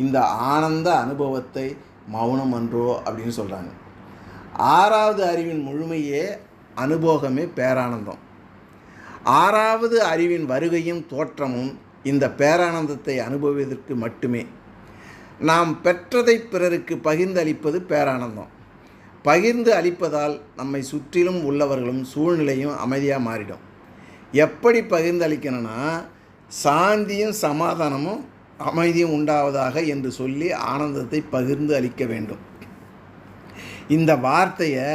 Speaker 1: இந்த ஆனந்த அனுபவத்தை மௌனம் அன்றோ அப்படின்னு சொல்கிறாங்க. 6வது அறிவின் முழுமையே அனுபோகமே பேரானந்தம். 6வது அறிவின் வருகையும் தோற்றமும் இந்த பேரானந்தத்தை அனுபவிப்பதற்கு மட்டுமே. நாம் பெற்றதை பிறருக்கு பகிர்ந்து அளிப்பது பேரானந்தம். பகிர்ந்து அளிப்பதால் நம்மை சுற்றிலும் உள்ளவர்களும் சூழ்நிலையும் அமைதியாக மாறிடும். எப்படி பகிர்ந்து அளிக்கணும்னா, சாந்தியும் சமாதானமும் அமைதியும் உண்டாவதாக என்று சொல்லி ஆனந்தத்தை பகிர்ந்து அளிக்க வேண்டும். இந்த வார்த்தையை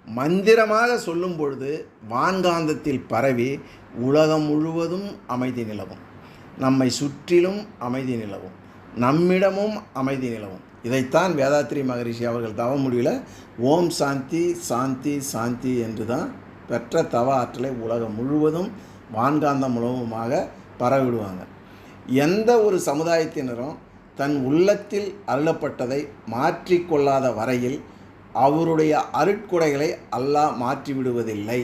Speaker 1: மந்திரமாக சொல்லும் பொழுது வான்காந்தத்தில் பரவி உலகம் முழுவதும் அமைதி நிலவும். நம்மை சுற்றிலும் அமைதி நிலவும், நம்மிடமும் அமைதி நிலவும். இதைத்தான் வேதாத்ரி மகரிஷி அவர்கள் தவ முடிவில் ஓம் சாந்தி சாந்தி சாந்தி என்று தான் பெற்ற தவ ஆற்றலை உலகம் முழுவதும் வான்காந்தம் மூலமாக பரவிடுவாங்க. எந்த ஒரு சமுதாயத்தினரும் தன் உள்ளத்தில் அருளப்பட்டதை மாற்றிக்கொள்ளாத வரையில் அவருடைய அருட்கொடைகளை அல்லாஹ் மாற்றிவிடுவதில்லை.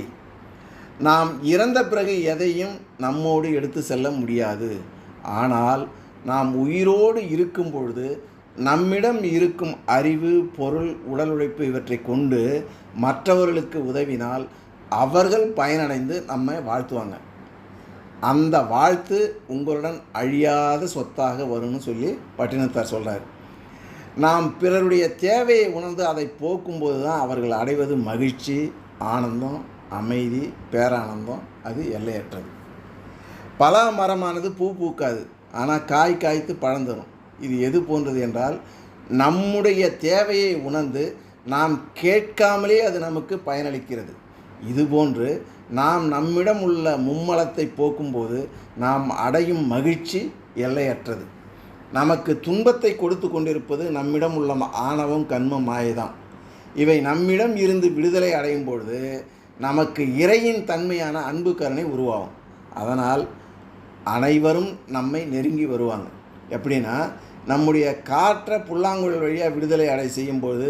Speaker 1: நாம் இறந்த பிறகு எதையும் நம்மோடு எடுத்து செல்ல முடியாது. ஆனால் நாம் உயிரோடு இருக்கும் பொழுது நம்மிடம் இருக்கும் அறிவு, பொருள், உடல் உழைப்பு இவற்றை கொண்டு மற்றவர்களுக்கு உதவினால் அவர்கள் பயனடைந்து நம்மை வாழ்த்துவாங்க. அந்த வாழ்த்து உங்களுடன் அழியாத சொத்தாக வரும்னு சொல்லி பட்டினத்தார் சொல்கிறார். நாம் பிறருடைய தேவையை உணர்ந்து அதை போக்கும்போது தான் அவர்கள் அடைவது மகிழ்ச்சி, ஆனந்தம், அமைதி, பேரானந்தம். அது எல்லையற்றது. பலா மரமானது பூ பூக்காது, ஆனால் காய் காய்த்து பழம் தரும். இது எது போன்றது என்றால், நம்முடைய தேவையை உணர்ந்து நாம் கேட்காமலே அது நமக்கு பயனளிக்கிறது. இதுபோன்று நாம் நம்மிடம் உள்ள மும்மலத்தை போக்கும்போது நாம் அடையும் மகிழ்ச்சி எல்லையற்றது. நமக்கு துன்பத்தை கொடுத்து கொண்டிருப்பது நம்மிடம் உள்ள ஆணவம், கண்மம், மாயைதான். இவை நம்மிடம் இருந்து விடுதலை அடையும் பொழுது நமக்கு இறையின் தன்மையான அன்பு கருணை உருவாகும். அதனால் அனைவரும் நம்மை நெருங்கி வருவாங்க. எப்படின்னா, நம்முடைய காற்றை புல்லாங்குழல் வழியாக விடுதலை அடை செய்யும்போது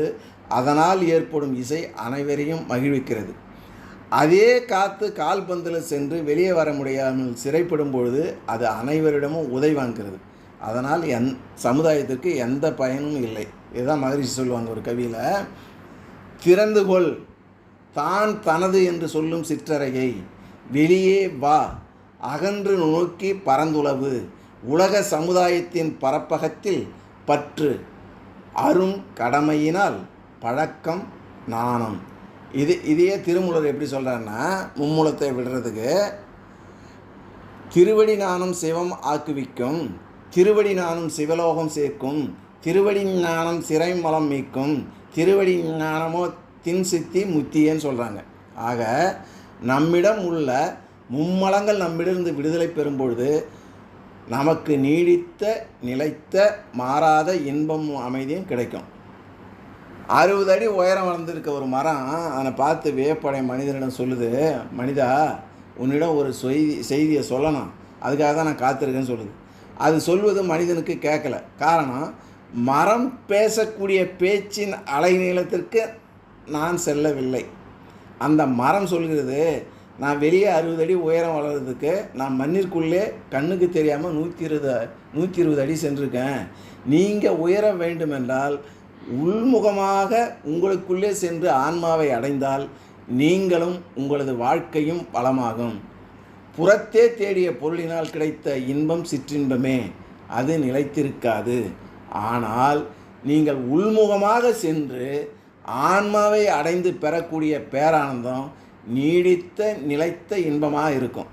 Speaker 1: அதனால் ஏற்படும் இசை அனைவரையும் மகிழ்விக்கிறது. அதே காற்று கால்பந்தில் சென்று வெளியே வர முடியாமல் சிறைப்படும் பொழுது அது அனைவரிடமும் உதவி வாங்குகிறது. அதனால் சமுதாயத்திற்கு எந்த பயனும் இல்லை. இதுதான் மகரிஷி சொல்லுவாங்க ஒரு கவியில், திறந்துகொள் தான் தனது என்று சொல்லும் சிற்றறையை, வெளியே வா அகன்று நோக்கி பரந்துளவு, உலக சமுதாயத்தின் பரப்பகத்தில் பற்று, அரும் கடமையினால் பழக்கம் நாணம். இதையே திருமூலர் எப்படி சொல்கிறாருன்னா, மும்மூலத்தை விடுறதுக்கு, திருவடி நாணம் சிவம் ஆக்குவிக்கும், திருவடி நாணம் சிவலோகம் சேர்க்கும், திருவடி ஞானம் சிறை மலம் மீக்கும், திருவடி ஞானமோ தின் சித்தி முத்தியன்னு சொல்கிறாங்க. ஆக நம்மிடம் உள்ள மும்மலங்கள் நம்மிடமிருந்து விடுதலை பெறும்பொழுது நமக்கு நீடித்த நிலைத்த மாறாத இன்பமும் அமைதியும் கிடைக்கும். 60 அடி உயரம் வளர்ந்துருக்க ஒரு மரம் அதை பார்த்து வியப்படை மனிதனிடம் சொல்லுது, மனிதா உன்னிடம் ஒரு செய்தியை சொல்லணும், அதுக்காக தான் நான் காத்திருக்கேன்னு சொல்லுது. அது சொல்வது மனிதனுக்கு கேட்கல. காரணம், மரம் பேசக்கூடிய பேச்சின் அலைநீளத்திற்கு நான் செல்லவில்லை. அந்த மரம் சொல்கிறது, நான் வெளியே 60 அடி உயரம் வளர்கிறதுக்கு நான் மண்ணிற்குள்ளே கண்ணுக்கு தெரியாமல் 120 அடி சென்றிருக்கேன். நீங்கள் உயர வேண்டுமென்றால் உள்முகமாக உங்களுக்குள்ளே சென்று ஆன்மாவை அடைந்தால் நீங்களும் உங்களது வாழ்க்கையும் பலமாகும். புறத்தே தேடிய பொருளினால் கிடைத்த இன்பம் சிற்றின்பமே, அது நிலைத்திருக்காது. ஆனால் நீங்கள் உள்முகமாக சென்று ஆன்மாவை அடைந்து பெறக்கூடிய பேரானந்தம் நீடித்த நிலைத்த இன்பமாக இருக்கும்.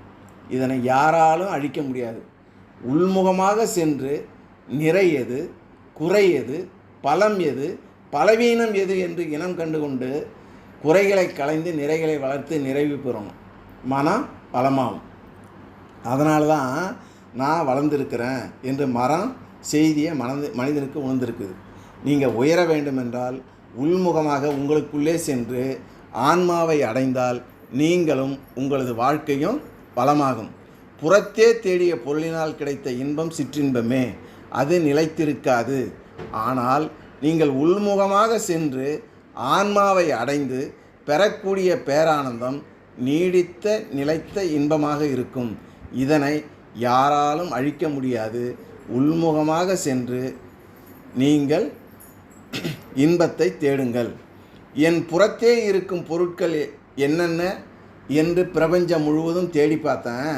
Speaker 1: இதனை யாராலும் அழிக்க முடியாது. உள்முகமாக சென்று நிறை எது, குறை எது, பலம் எது, பலவீனம் எது என்று இனம் கண்டு கொண்டு குறைகளை களைந்து நிறைகளை வளர்த்து நிறைவு பெறணும். மனம் பலமாகும். அதனால தான் நான் வளர்ந்துருக்கிறேன் என்று மரம் செய்தியை மனிதனுக்கு உணர்ந்திருக்குது. நீங்கள் உயர வேண்டுமென்றால் உள்முகமாக உங்களுக்குள்ளே சென்று ஆன்மாவை அடைந்தால் நீங்களும் உங்களது வாழ்க்கையும் பலமாகும். புறத்தே தேடிய பொருளினால் கிடைத்த இன்பம் சிற்றின்பமே, அது நிலைத்திருக்காது. ஆனால் நீங்கள் உள்முகமாக சென்று ஆன்மாவை அடைந்து பெறக்கூடிய பேரானந்தம் நீடித்த நிலைத்த இன்பமாக இருக்கும். இதனை யாராலும் அழிக்க முடியாது. உள்முகமாக சென்று நீங்கள் இன்பத்தை தேடுங்கள். என் புறத்தே இருக்கும் பொருட்கள் என்னென்ன என்று பிரபஞ்சம் முழுவதும் தேடி பார்த்தேன்,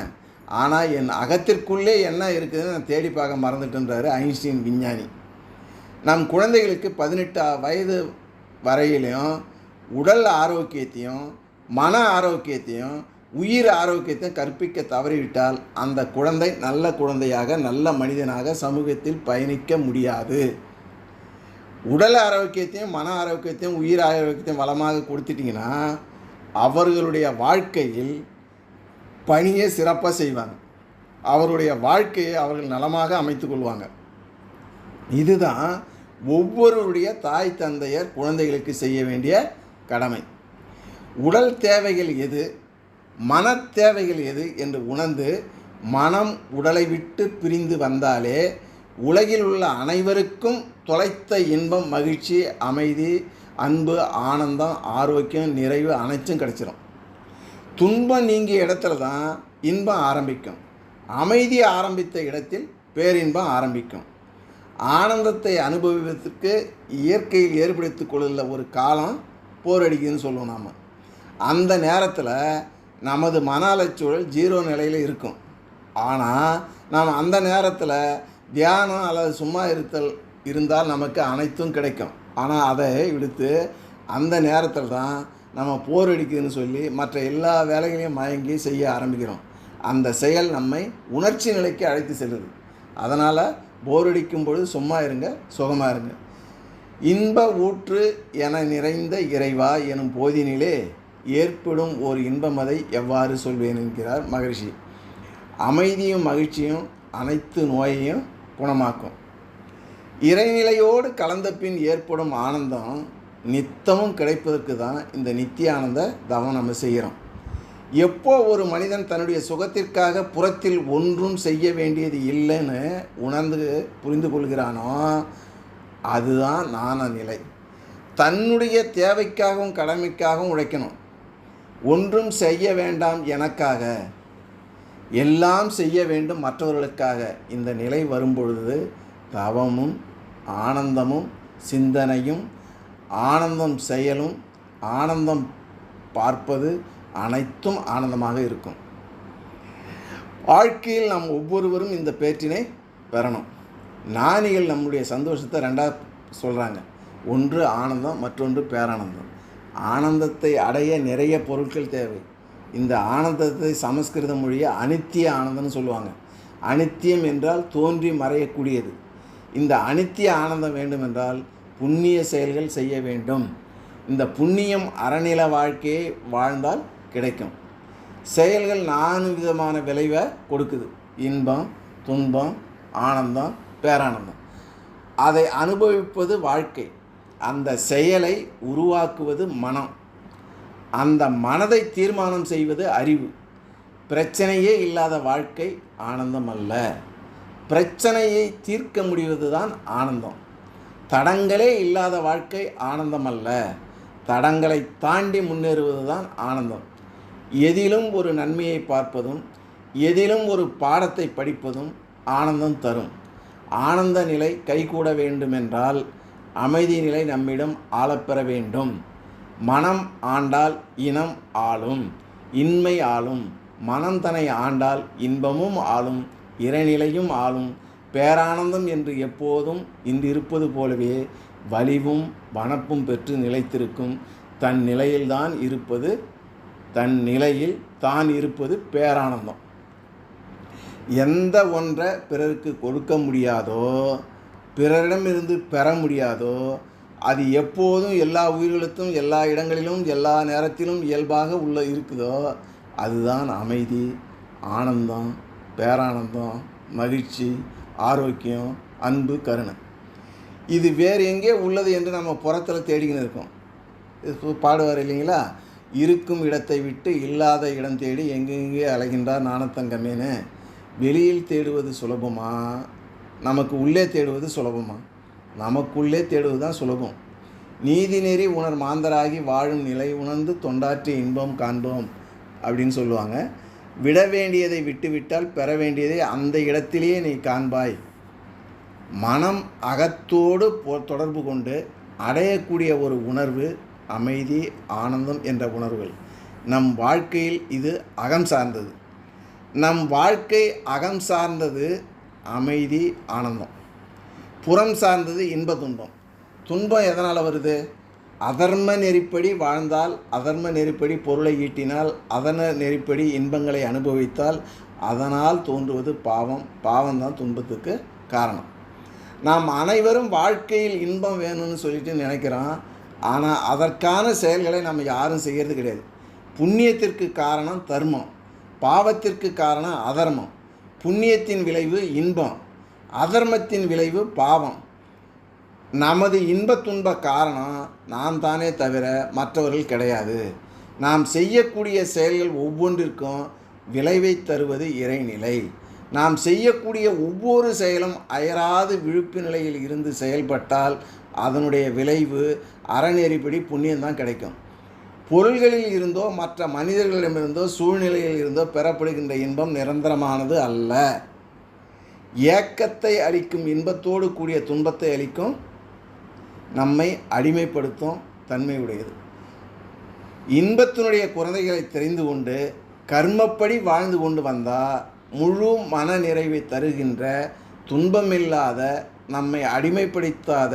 Speaker 1: ஆனால் என் அகத்திற்குள்ளே என்ன இருக்குதுன்னு நான் தேடி பார்க்க மறந்துட்டுன்றாரு ஐன்ஸ்டீன் விஞ்ஞானி. நம் குழந்தைகளுக்கு 18 வயது வரையிலையும் உடல் ஆரோக்கியத்தையும் மன ஆரோக்கியத்தையும் உயிர் ஆரோக்கியத்தையும் கற்பிக்க தவறிவிட்டால் அந்த குழந்தை நல்ல குழந்தையாக நல்ல மனிதனாக சமூகத்தில் பயணிக்க முடியாது. உடல் ஆரோக்கியத்தையும் மன ஆரோக்கியத்தையும் உயிர் ஆரோக்கியத்தையும் வளமாக கொடுத்துட்டிங்கன்னா அவர்களுடைய வாழ்க்கையில் பணியை சிறப்பாக செய்வாங்க. அவருடைய வாழ்க்கையை அவர்கள் நலமாக அமைத்து கொள்வாங்க. இதுதான் ஒவ்வொருடைய தாய் தந்தையர் குழந்தைகளுக்கு செய்ய வேண்டிய கடமை. உடல் தேவைகள் எது, மன தேவைகள் எது என்று உணர்ந்து மனம் உடலை விட்டு பிரிந்து வந்தாலே உலகில் உள்ள அனைவருக்கும் தொலைத்த இன்பம், மகிழ்ச்சி, அமைதி, அன்பு, ஆனந்தம், ஆரோக்கியம், நிறைவு அனைத்தும் கிடைச்சிடும். துன்பம் நீங்கிய இடத்துல தான் இன்பம் ஆரம்பிக்கும். அமைதி ஆரம்பித்த இடத்தில் பேரின்பம் ஆரம்பிக்கும். ஆனந்தத்தை அனுபவிப்பதற்கு இயற்கையில் ஏற்படுத்தி கொள்ள ஒரு காலம் போரடிக்குதுன்னு சொல்லுவோம் நாம். அந்த நேரத்தில் நமது மன அலைச்சூழல் 0 நிலையில் இருக்கும். ஆனால் நாம் அந்த நேரத்தில் தியானம் அல்லது சும்மா இருந்தால் நமக்கு அனைத்தும் கிடைக்கும். ஆனால் அதை விடுத்து அந்த நேரத்தில் தான் நம்ம போர் அடிக்குதுன்னு சொல்லி மற்ற எல்லா வேலைகளையும் மயங்கி செய்ய ஆரம்பிக்கிறோம். அந்த செயல் நம்மை உணர்ச்சி நிலைக்கு அழைத்து செல்லுது. அதனால் போர் அடிக்கும் பொழுது சும்மா இருங்க, சுகமாக இருங்க. இன்ப ஊற்று என நிறைந்த இறைவா எனும் போதினிலே ஏற்படும் ஒரு இன்பமதை எவ்வாறு சொல்வேன் என்கிறார் மகரிஷி. அமைதியும் மகிழ்ச்சியும் அனைத்து நோயையும் குணமாக்கும். இறைநிலையோடு கலந்த பின் ஏற்படும் ஆனந்தம் நித்தமும் கிடைப்பதற்கு தான் இந்த நித்திய ஆனந்த தவம் நம்ம செய்கிறோம். எப்போ ஒரு மனிதன் தன்னுடைய சுகத்திற்காக புறத்தில் ஒன்றும் செய்ய வேண்டியது இல்லைன்னு உணர்ந்து புரிந்து கொள்கிறானோ அதுதான் ஞான நிலை. தன்னுடைய தேவைக்காகவும் கடமைக்காகவும் உழைக்கணும். ஒன்றும் செய்ய வேண்டாம் எனக்காக, எல்லாம் செய்ய வேண்டும் மற்றவர்களுக்காக. இந்த நிலை வரும்பொழுது தவமும் ஆனந்தமும் சிந்தனையும் ஆனந்தம் செயலும் ஆனந்தம் பார்ப்பது அனைத்தும் ஆனந்தமாக இருக்கும். வாழ்க்கையில் நாம் ஒவ்வொருவரும் இந்த பேற்றினை பெறணும். ஞானிகள் நம்முடைய சந்தோஷத்தை ரெண்டாக சொல்கிறாங்க. ஒன்று ஆனந்தம், மற்றொன்று பேரானந்தம். ஆனந்தத்தை அடைய நிறைய பொருட்கள் தேவை. இந்த ஆனந்தத்தை சமஸ்கிருத மொழியை அனித்திய ஆனந்தம்னு சொல்லுவாங்க. அனித்தியம் என்றால் தோன்றி மறையக்கூடியது. இந்த அனித்திய ஆனந்தம் வேண்டுமென்றால் புண்ணிய செயல்கள் செய்ய வேண்டும். இந்த புண்ணியம் அறநில வாழ்க்கையை வாழ்ந்தால் கிடைக்கும். செயல்கள் 4 விதமான விளைவை கொடுக்குது. இன்பம், துன்பம், ஆனந்தம், பேரானந்தம். அதை அனுபவிப்பது வாழ்க்கை. அந்த செயலை உருவாக்குவது மனம். அந்த மனதை தீர்மானம் செய்வது அறிவு. பிரச்சனையே இல்லாத வாழ்க்கை ஆனந்தம் அல்ல. பிரச்சனையை தீர்க்க முடிவது தான் ஆனந்தம். தடங்களே இல்லாத வாழ்க்கை ஆனந்தம் அல்ல. தடங்களை தாண்டி முன்னேறுவது தான் ஆனந்தம். எதிலும் ஒரு நன்மையை பார்ப்பதும் எதிலும் ஒரு பாடத்தை படிப்பதும் ஆனந்தம் தரும். ஆனந்த நிலை கைகூட வேண்டுமென்றால் அமைதி நிலை நம்மிடம் ஆளப்பெற வேண்டும். மனம் ஆண்டால் இனம் ஆளும், இன்மை ஆளும். மனம் தன்னை ஆண்டால் இன்பமும் ஆளும், இறைநிலையும் ஆளும். பேரானந்தம் என்று எப்போதும் இன்றிருப்பது போலவே வலிவும் வனப்பும் பெற்று நிலைத்திருக்கும். தன் நிலையில்தான் இருப்பது, தன் நிலையில் தான் இருப்பது பேரானந்தம். எந்த ஒன்றை பிறருக்கு கொடுக்க முடியாதோ, பிறரிடமிருந்து பெற முடியாதோ, அது எப்போதும் எல்லா உயிர்களுக்கும் எல்லா இடங்களிலும் எல்லா நேரத்திலும் இயல்பாக இருக்குதோ அதுதான் அமைதி, ஆனந்தம், பேரானந்தம், மகிழ்ச்சி, ஆரோக்கியம், அன்பு, கருணை. இது வேறு எங்கே உள்ளது என்று நம்ம புறத்தில் தேடிக்கின்னு இருக்கோம். இது பாடுவார் இல்லைங்களா, இருக்கும் இடத்தை விட்டு இல்லாத இடம் தேடி எங்கெங்கே அலைகின்றார் ஞானத்தங்கமேனு. வெளியில் தேடுவது சுலபமா, நமக்கு உள்ளே தேடுவது சுலபமா? நமக்குள்ளே தேடுவது தான் சுலபம். நீதி நெறி உணர் மாந்தராகி வாழும் நிலை உணர்ந்து தொண்டாற்றி இன்பம் காண்போம் அப்படின்னு சொல்லுவாங்க. விட வேண்டியதை விட்டுவிட்டால் பெற வேண்டியதை அந்த இடத்திலேயே நீ காண்பாய். மனம் அகத்தோடு தொடர்பு கொண்டு அடையக்கூடிய ஒரு உணர்வு அமைதி, ஆனந்தம் என்ற உணர்வுகள். நம் வாழ்க்கையில் இது அகம் சார்ந்தது. நம் வாழ்க்கை அகம் சார்ந்தது அமைதி, ஆனந்தம். புறம் சார்ந்தது இன்ப துன்பம். துன்பம் எதனால் வருது? அதர்ம நெறிப்படி வாழ்ந்தால், அதர்ம நெறிப்படி பொருளை ஈட்டினால், அதர்ம நெறிப்படி இன்பங்களை அனுபவித்தால் அதனால் தோன்றுவது பாவம். பாவம்தான் துன்பத்துக்கு காரணம். நாம் அனைவரும் வாழ்க்கையில் இன்பம் வேணும்னு சொல்லிட்டு நினைக்கிறோம். ஆனால் அதற்கான செயல்களை நம்ம யாரும் செய்கிறது கிடையாது. புண்ணியத்திற்கு காரணம் தர்மம், பாவத்திற்கு காரணம் அதர்மம். புண்ணியத்தின் விளைவு இன்பம், அதர்மத்தின் விளைவு பாவம். நமது இன்ப துன்ப காரணம் நாம் தானே தவிர மற்றவர்கள் கிடையாது. நாம் செய்யக்கூடிய செயல்கள் ஒவ்வொன்றிற்கும் விளைவை தருவது இறைநிலை. நாம் செய்யக்கூடிய ஒவ்வொரு செயலும் அயராது விழிப்பு நிலையில் இருந்து செயல்பட்டால் அதனுடைய விளைவு அறநெறிப்படி புண்ணியம்தான் கிடைக்கும். பொருள்களில் இருந்தோ மற்ற மனிதர்களிடமிருந்தோ சூழ்நிலையில் இருந்தோ பெறப்படுகின்ற இன்பம் நிரந்தரமானது அல்ல. ஏக்கத்தை அளிக்கும் இன்பத்தோடு கூடிய துன்பத்தை அளிக்கும் நம்மை அடிமைப்படுத்தும் தன்மையுடையது. இன்பத்தினுடைய குழந்தைகளை தெரிந்து கொண்டு கர்மப்படி வாழ்ந்து கொண்டு வந்தால் முழு மன நிறைவை தருகின்ற, துன்பமில்லாத, நம்மை அடிமைப்படுத்தாத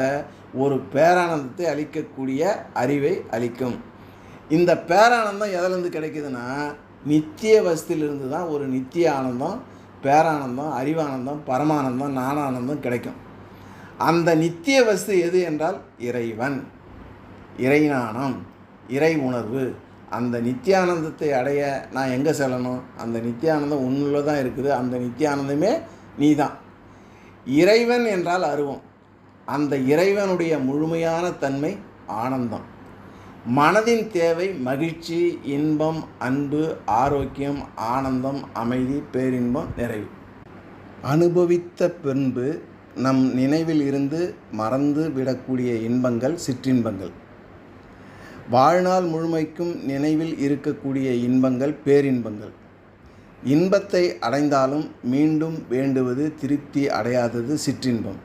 Speaker 1: ஒரு பேரானந்தத்தை அளிக்கக்கூடிய அறிவை அளிக்கும். இந்த பேரானந்தம் எதிலிருந்து கிடைக்குதுன்னா நித்திய வஸ்திலிருந்து தான் ஒரு நித்திய ஆனந்தம், பேரானந்தம், அறிவானந்தம், பரமானந்தம், ஞானானந்தம் கிடைக்கும். அந்த நித்திய வஸ்து எது என்றால் இறைவன், இறைஞானம், இறை உணர்வு. அந்த நித்தியானந்தத்தை அடைய நான் எங்கே செல்லணும்? அந்த நித்தியானந்தம் உன்னுள்ள தான் இருக்குது. அந்த நித்தியானந்தமே நீ தான். இறைவன் என்றால் அருவம். அந்த இறைவனுடைய முழுமையான தன்மை ஆனந்தம். மனதின் தேவை மகிழ்ச்சி, இன்பம், அன்பு, ஆரோக்கியம், ஆனந்தம், அமைதி, பேரின்பம், நிறைவு. அனுபவித்த பின்பு நம் நினைவில் இருந்து மறந்து விடக்கூடிய இன்பங்கள் சிற்றின்பங்கள். வாழ்நாள் முழுமைக்கும் நினைவில் இருக்கக்கூடிய இன்பங்கள் பேரின்பங்கள். இன்பத்தை அடைந்தாலும் மீண்டும் வேண்டுவது, திருப்தி அடையாதது சிற்றின்பம்.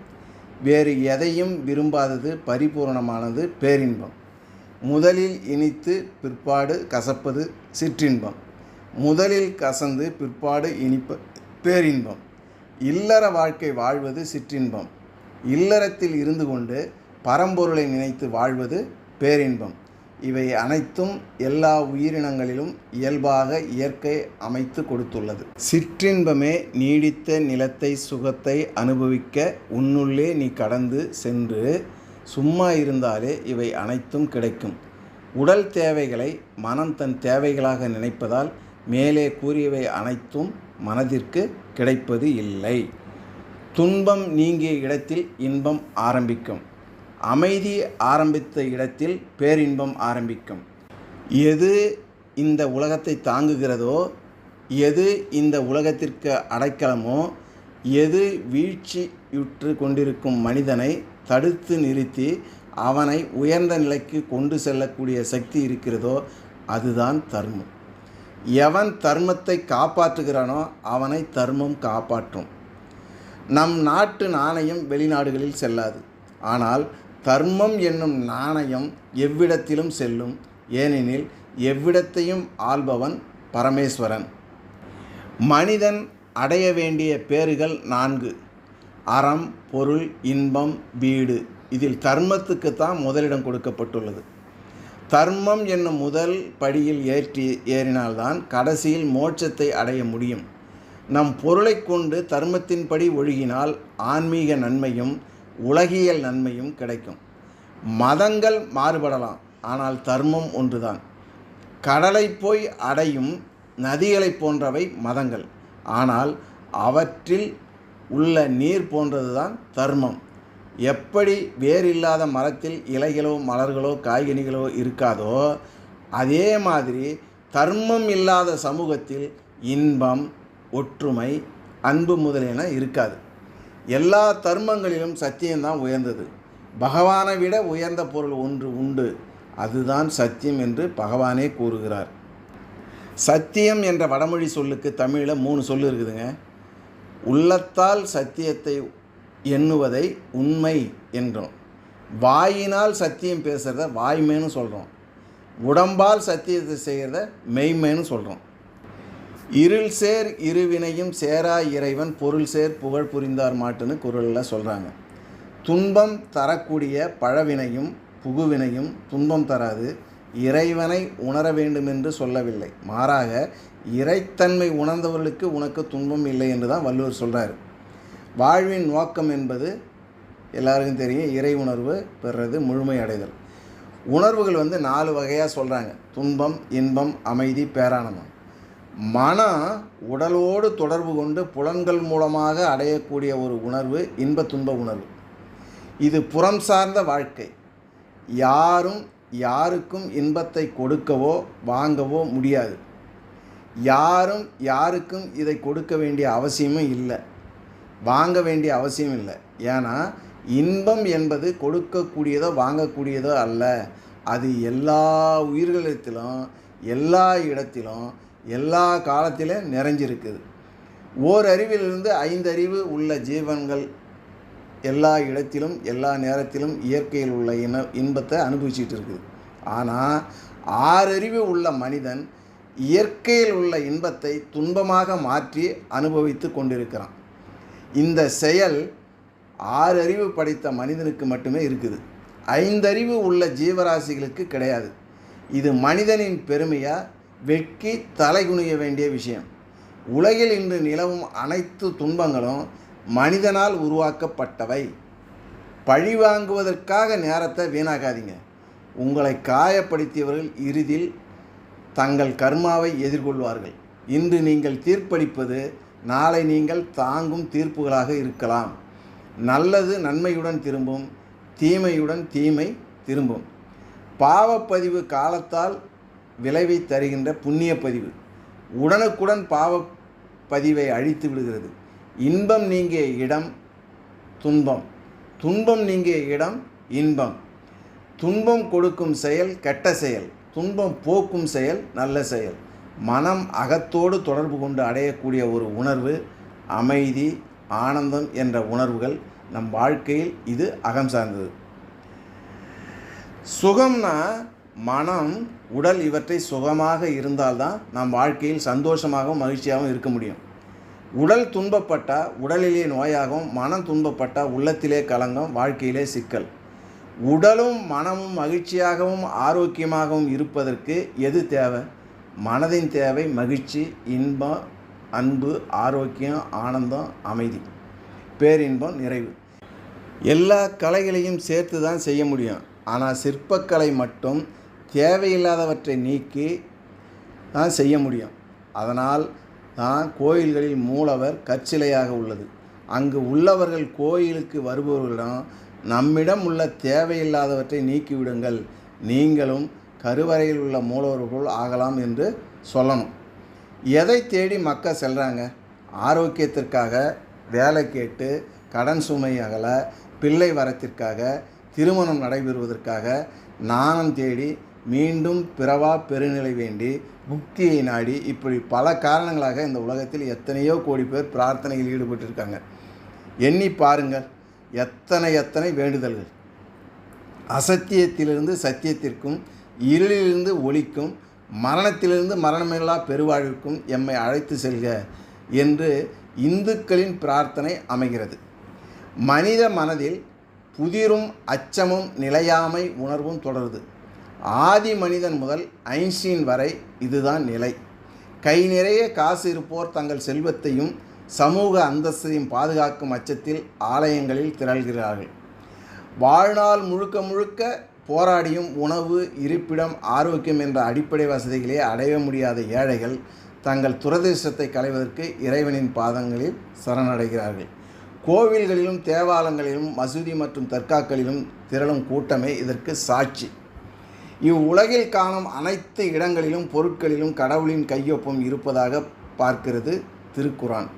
Speaker 1: வேறு எதையும் விரும்பாதது பரிபூரணமானது பேரின்பம். முதலில் இனித்து பிற்பாடு கசப்பது சிற்றின்பம். முதலில் கசந்து பிற்பாடு இனிப்ப பேரின்பம். இல்லற வாழ்க்கை வாழ்வது சிற்றின்பம். இல்லறத்தில் இருந்து கொண்டு பரம்பொருளை நினைத்து வாழ்வது பேரின்பம். இவை அனைத்தும் எல்லா உயிரினங்களிலும் இயல்பாக இயற்கை அமைத்து கொடுத்துள்ளது. சிற்றின்பமே நீடித்த நிலத்தை, சுகத்தை அனுபவிக்க உன்னுள்ளே நீ கடந்து சென்று சும்மா இருந்தாலே இவை அனைத்தும் கிடைக்கும். உடல் தேவைகளை மனம் தன் தேவைகளாக நினைப்பதால் மேலே கூறியவை அனைத்தும் மனதிற்கு கிடைப்பது இல்லை. துன்பம் நீங்கிய இடத்தில் இன்பம் ஆரம்பிக்கும். அமைதி ஆரம்பித்த இடத்தில் பேரின்பம் ஆரம்பிக்கும். எது இந்த உலகத்தை தாங்குகிறதோ, எது இந்த உலகத்திற்கு அடைக்கலமோ, எது வீழ்ச்சியுற்று கொண்டிருக்கும் மனிதனை தடுத்து நிறுத்தி அவனை உயர்ந்த நிலைக்கு கொண்டு செல்லக்கூடிய சக்தி இருக்கிறதோ அதுதான் தர்மம். எவன் தர்மத்தை காப்பாற்றுகிறானோ அவனை தர்மம் காப்பாற்றும். நம் நாட்டு நாணயம் வெளிநாடுகளில் செல்லாது. ஆனால் தர்மம் என்னும் நாணயம் எவ்விடத்திலும் செல்லும். ஏனெனில் எவ்விடத்தையும் ஆள்பவன் பரமேஸ்வரன். மனிதன் அடைய வேண்டிய பேறுகள் 4: அறம், பொருள், இன்பம், வீடு. இதில் தர்மத்துக்குத்தான் முதலிடம் கொடுக்கப்பட்டுள்ளது. தர்மம் என்னும் முதல் படியில் ஏறினால்தான் கடைசியில் மோட்சத்தை அடைய முடியும். நம் பொருளை கொண்டு தர்மத்தின்படி ஒழுகினால் ஆன்மீக நன்மையும் உலகியல் நன்மையும் கிடைக்கும். மதங்கள் மாறுபடலாம், ஆனால் தர்மம் ஒன்றுதான். கடலை போய் அடையும் நதிகளை போன்றவை மதங்கள், ஆனால் அவற்றில் உள்ள நீர் போன்றதுதான் தர்மம். எப்படி வேறில்லாத மரத்தில் இலைகளோ மலர்களோ காய்கனிகளோ இருக்காதோ, அதே மாதிரி தர்மம் இல்லாத சமூகத்தில் இன்பம், ஒற்றுமை, அன்பு முதலியன இருக்காது. எல்லா தர்மங்களிலும் சத்தியம்தான் உயர்ந்தது. பகவானை விட உயர்ந்த பொருள் ஒன்று உண்டு, அதுதான் சத்தியம் என்று பகவானே கூறுகிறார். சத்தியம் என்ற வடமொழி சொல்லுக்கு தமிழில் 3 சொல் இருக்குதுங்க. உள்ளத்தால் சத்தியத்தை எண்ணுவதை உண்மை என்றோம். வாயினால் சத்தியம் பேசுகிறத வாய்மைன்னு சொல்கிறோம். உடம்பால் சத்தியத்தை செய்கிறத மெய்மைன்னு சொல்கிறோம். இருள் சேர் இருவினையும் சேரா இறைவன் பொருள் சேர் புகழ் புரிந்தார் மாட்டுன்னு குறளில் சொல்கிறாங்க. துன்பம் தரக்கூடிய பழவினையும் புகுவினையும் துன்பம் தராது. இறைவனை உணர வேண்டும் என்று சொல்லவில்லை. மாறாக இறைத்தன்மை உணர்ந்தவர்களுக்கு உனக்கு துன்பம் இல்லை என்று தான் வள்ளுவர் சொல்கிறார். வாழ்வின் நோக்கம் என்பது எல்லாருக்கும் தெரியும், இறை உணர்வு பெறுறது, முழுமை அடைதல். உணர்வுகள் 4 வகையாக சொல்கிறாங்க: துன்பம், இன்பம், அமைதி, பேரானந்தம். மனம் உடலோடு தொடர்பு கொண்டு புலன்கள் மூலமாக அடையக்கூடிய ஒரு உணர்வு இன்ப துன்ப உணர்வு. இது புறம் சார்ந்த வாழ்க்கை. யாரும் யாருக்கும் இன்பத்தை கொடுக்கவோ வாங்கவோ முடியாது. யாரும் யாருக்கும் இதை கொடுக்க வேண்டிய அவசியமும் இல்லை, வாங்க வேண்டிய அவசியம் இல்லை. ஏன்னா இன்பம் என்பது கொடுக்கக்கூடியதோ வாங்கக்கூடியதோ அல்ல. அது எல்லா உயிர்களிடத்திலும், எல்லா இடத்திலும், எல்லா காலத்திலும் நிறைஞ்சிருக்குது. ஓரறிவிலிருந்து 5 அறிவு உள்ள ஜீவன்கள் எல்லா இடத்திலும் எல்லா நேரத்திலும் இயற்கையில் உள்ள இன்பத்தை அனுபவிச்சுட்டு இருக்குது. ஆனால் 6 அறிவு உள்ள மனிதன் இயற்கையில் உள்ள இன்பத்தை துன்பமாக மாற்றி அனுபவித்து கொண்டிருக்கிறான். இந்த செயல் 6 அறிவு படைத்த மனிதனுக்கு மட்டுமே இருக்குது. 5 அறிவு உள்ள ஜீவராசிகளுக்கு கிடையாது. இது மனிதனின் பெருமையா வெட்கி தலைகுனிய வேண்டிய விஷயம். உலகில் இன்று நிலவும் அனைத்து துன்பங்களும் மனிதனால் உருவாக்கப்பட்டவை. பழிவாங்குவதற்காக நேரத்தை வீணாக்காதீங்க. உங்களை காயப்படுத்தியவர்கள் இறுதியில் தங்கள் கர்மாவை எதிர்கொள்வார்கள். இன்று நீங்கள் தீர்ப்பளிப்பது நாளை நீங்கள் தாங்கும் தீர்ப்புகளாக இருக்கலாம். நல்லது நன்மையுடன் திரும்பும், தீமையுடன் தீமை திரும்பும். பாவப்பதிவு காலத்தால் விளைவை தருகின்ற புண்ணிய பதிவு உடனுக்குடன் பாவப்பதிவை அழித்து விடுகிறது. இன்பம் நீங்கிய இடம் துன்பம், துன்பம் நீங்கிய இடம் இன்பம். துன்பம் கொடுக்கும் செயல் கெட்ட செயல், துன்பம் போக்கும் செயல் நல்ல செயல். மனம் அகத்தோடு தொடர்பு கொண்டு அடையக்கூடிய ஒரு உணர்வு அமைதி, ஆனந்தம் என்ற உணர்வுகள் நம் வாழ்க்கையில் இது அகம் சார்ந்தது. சுகம்னா மனம், உடல் இவற்றை சுகமாக இருந்தால்தான் நம் வாழ்க்கையில் சந்தோஷமாகவும் மகிழ்ச்சியாகவும் இருக்க முடியும். உடல் துன்பப்பட்டால் உடலிலே நோயாகவும், மனம் துன்பப்பட்டால் உள்ளத்திலே கலங்கம், வாழ்க்கையிலே சிக்கல். உடலும் மனமும் மகிழ்ச்சியாகவும் ஆரோக்கியமாகவும் இருப்பதற்கு எது தேவை? மனதின் தேவை மகிழ்ச்சி, இன்பம், அன்பு, ஆரோக்கியம், ஆனந்தம், அமைதி, பேரின்பம், நிறைவு. எல்லா கலைகளையும் சேர்த்து தான் செய்ய முடியும். ஆனால் சிற்பக்கலை மட்டும் தேவையில்லாதவற்றை நீக்கி தான் செய்ய முடியும். அதனால் தான் கோயில்களில் மூலவர் கற்சிலையாக உள்ளது. அங்கு உள்ளவர்கள் கோயிலுக்கு வருபவர்களிடம் நம்மிடம் உள்ள தேவையில்லாதவற்றை நீக்கிவிடுங்கள், நீங்களும் கருவறையில் உள்ள மூலவர்கள் ஆகலாம் என்று சொல்லணும். எதை தேடி மக்கள் செல்கிறாங்க? ஆரோக்கியத்திற்காக, வேலை கேட்டு, கடன் சுமை அகல, பிள்ளை வரத்திற்காக, திருமணம் நடைபெறுவதற்காக, நாணம் தேடி, மீண்டும் பிறவா பெருநிலை வேண்டி, முக்தியை நாடி, இப்படி பல காரணங்களாக இந்த உலகத்தில் எத்தனையோ கோடி பேர் பிரார்த்தனையில் ஈடுபட்டிருக்காங்க. எண்ணி பாருங்கள், எத்தனை வேண்டுதல்கள். அசத்தியத்திலிருந்து சத்தியத்திற்கும், இருளிலிருந்து ஒளிக்கும், மரணத்திலிருந்து மரணமில்லா பெருவாழ்வுக்கும் எம்மை அழைத்து செல்க என்று இந்துக்களின் பிரார்த்தனை அமைகிறது. மனித மனதில் புதிரும் அச்சமும் நிலையாமை உணர்வும் தொடருது. ஆதி மனிதன் முதல் ஐன்ஸ்டீன் வரை இதுதான் நிலை. கை நிறைய காசு இருப்போர் தங்கள் செல்வத்தையும் சமூக அந்தஸ்தையும் பாதுகாக்கும் அச்சத்தில் ஆலயங்களில் திரள்கிறார்கள். வாழ்நாள் முழுக்க முழுக்க போராடியும் உணவு, இருப்பிடம், ஆரோக்கியம் என்ற அடிப்படை வசதிகளே அடைய முடியாத ஏழைகள் தங்கள் துரதிர்ஷ்டத்தை களைவதற்கு இறைவனின் பாதங்களில் சரணடைகிறார்கள். கோவில்களிலும் தேவாலயங்களிலும் மசூதி மற்றும் தர்காக்களிலும் திரளும் கூட்டமே இதற்கு சாட்சி. இவ்வுலகில் காணும் அனைத்து இடங்களிலும் பொருட்களிலும் கடவுளின் கையொப்பம் இருப்பதாக பார்க்கிறது திருக்குரான்.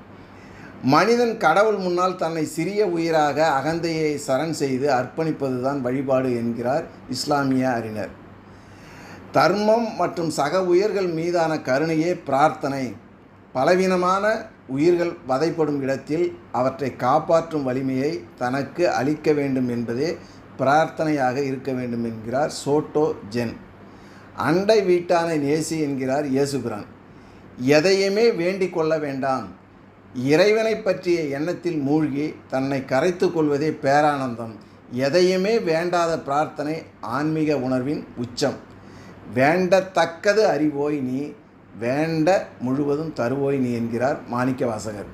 Speaker 1: மனிதன் கடவுள் முன்னால் தன்னை சிறிய உயிராக அகந்தையை சரண் செய்து அர்ப்பணிப்பதுதான் வழிபாடு என்கிறார் இஸ்லாமிய அறிஞர். தர்மம் மற்றும் சக உயிர்கள் மீதான கருணையே பிரார்த்தனை. பலவீனமான உயிர்கள் வதைப்படும் இடத்தில் அவற்றை காப்பாற்றும் வலிமையை தனக்கு அளிக்க வேண்டும் என்பதே பிரார்த்தனையாக இருக்க வேண்டும் என்கிறார் சோட்டோ ஜென். அண்டை வீட்டானை நேசி என்கிறார் இயேசுபிரான். எதையுமே வேண்டிக் கொள்ள வேண்டாம், இறைவனை பற்றிய எண்ணத்தில் மூழ்கி தன்னை கரைத்து கொள்வதே பேரானந்தம். எதையுமே வேண்டாத பிரார்த்தனை ஆன்மீக உணர்வின் உச்சம். வேண்டத்தக்கது அறிவோய் நீ, வேண்ட முழுவதும் தருவோய் நீ என்கிறார் மாணிக்க வாசகர்.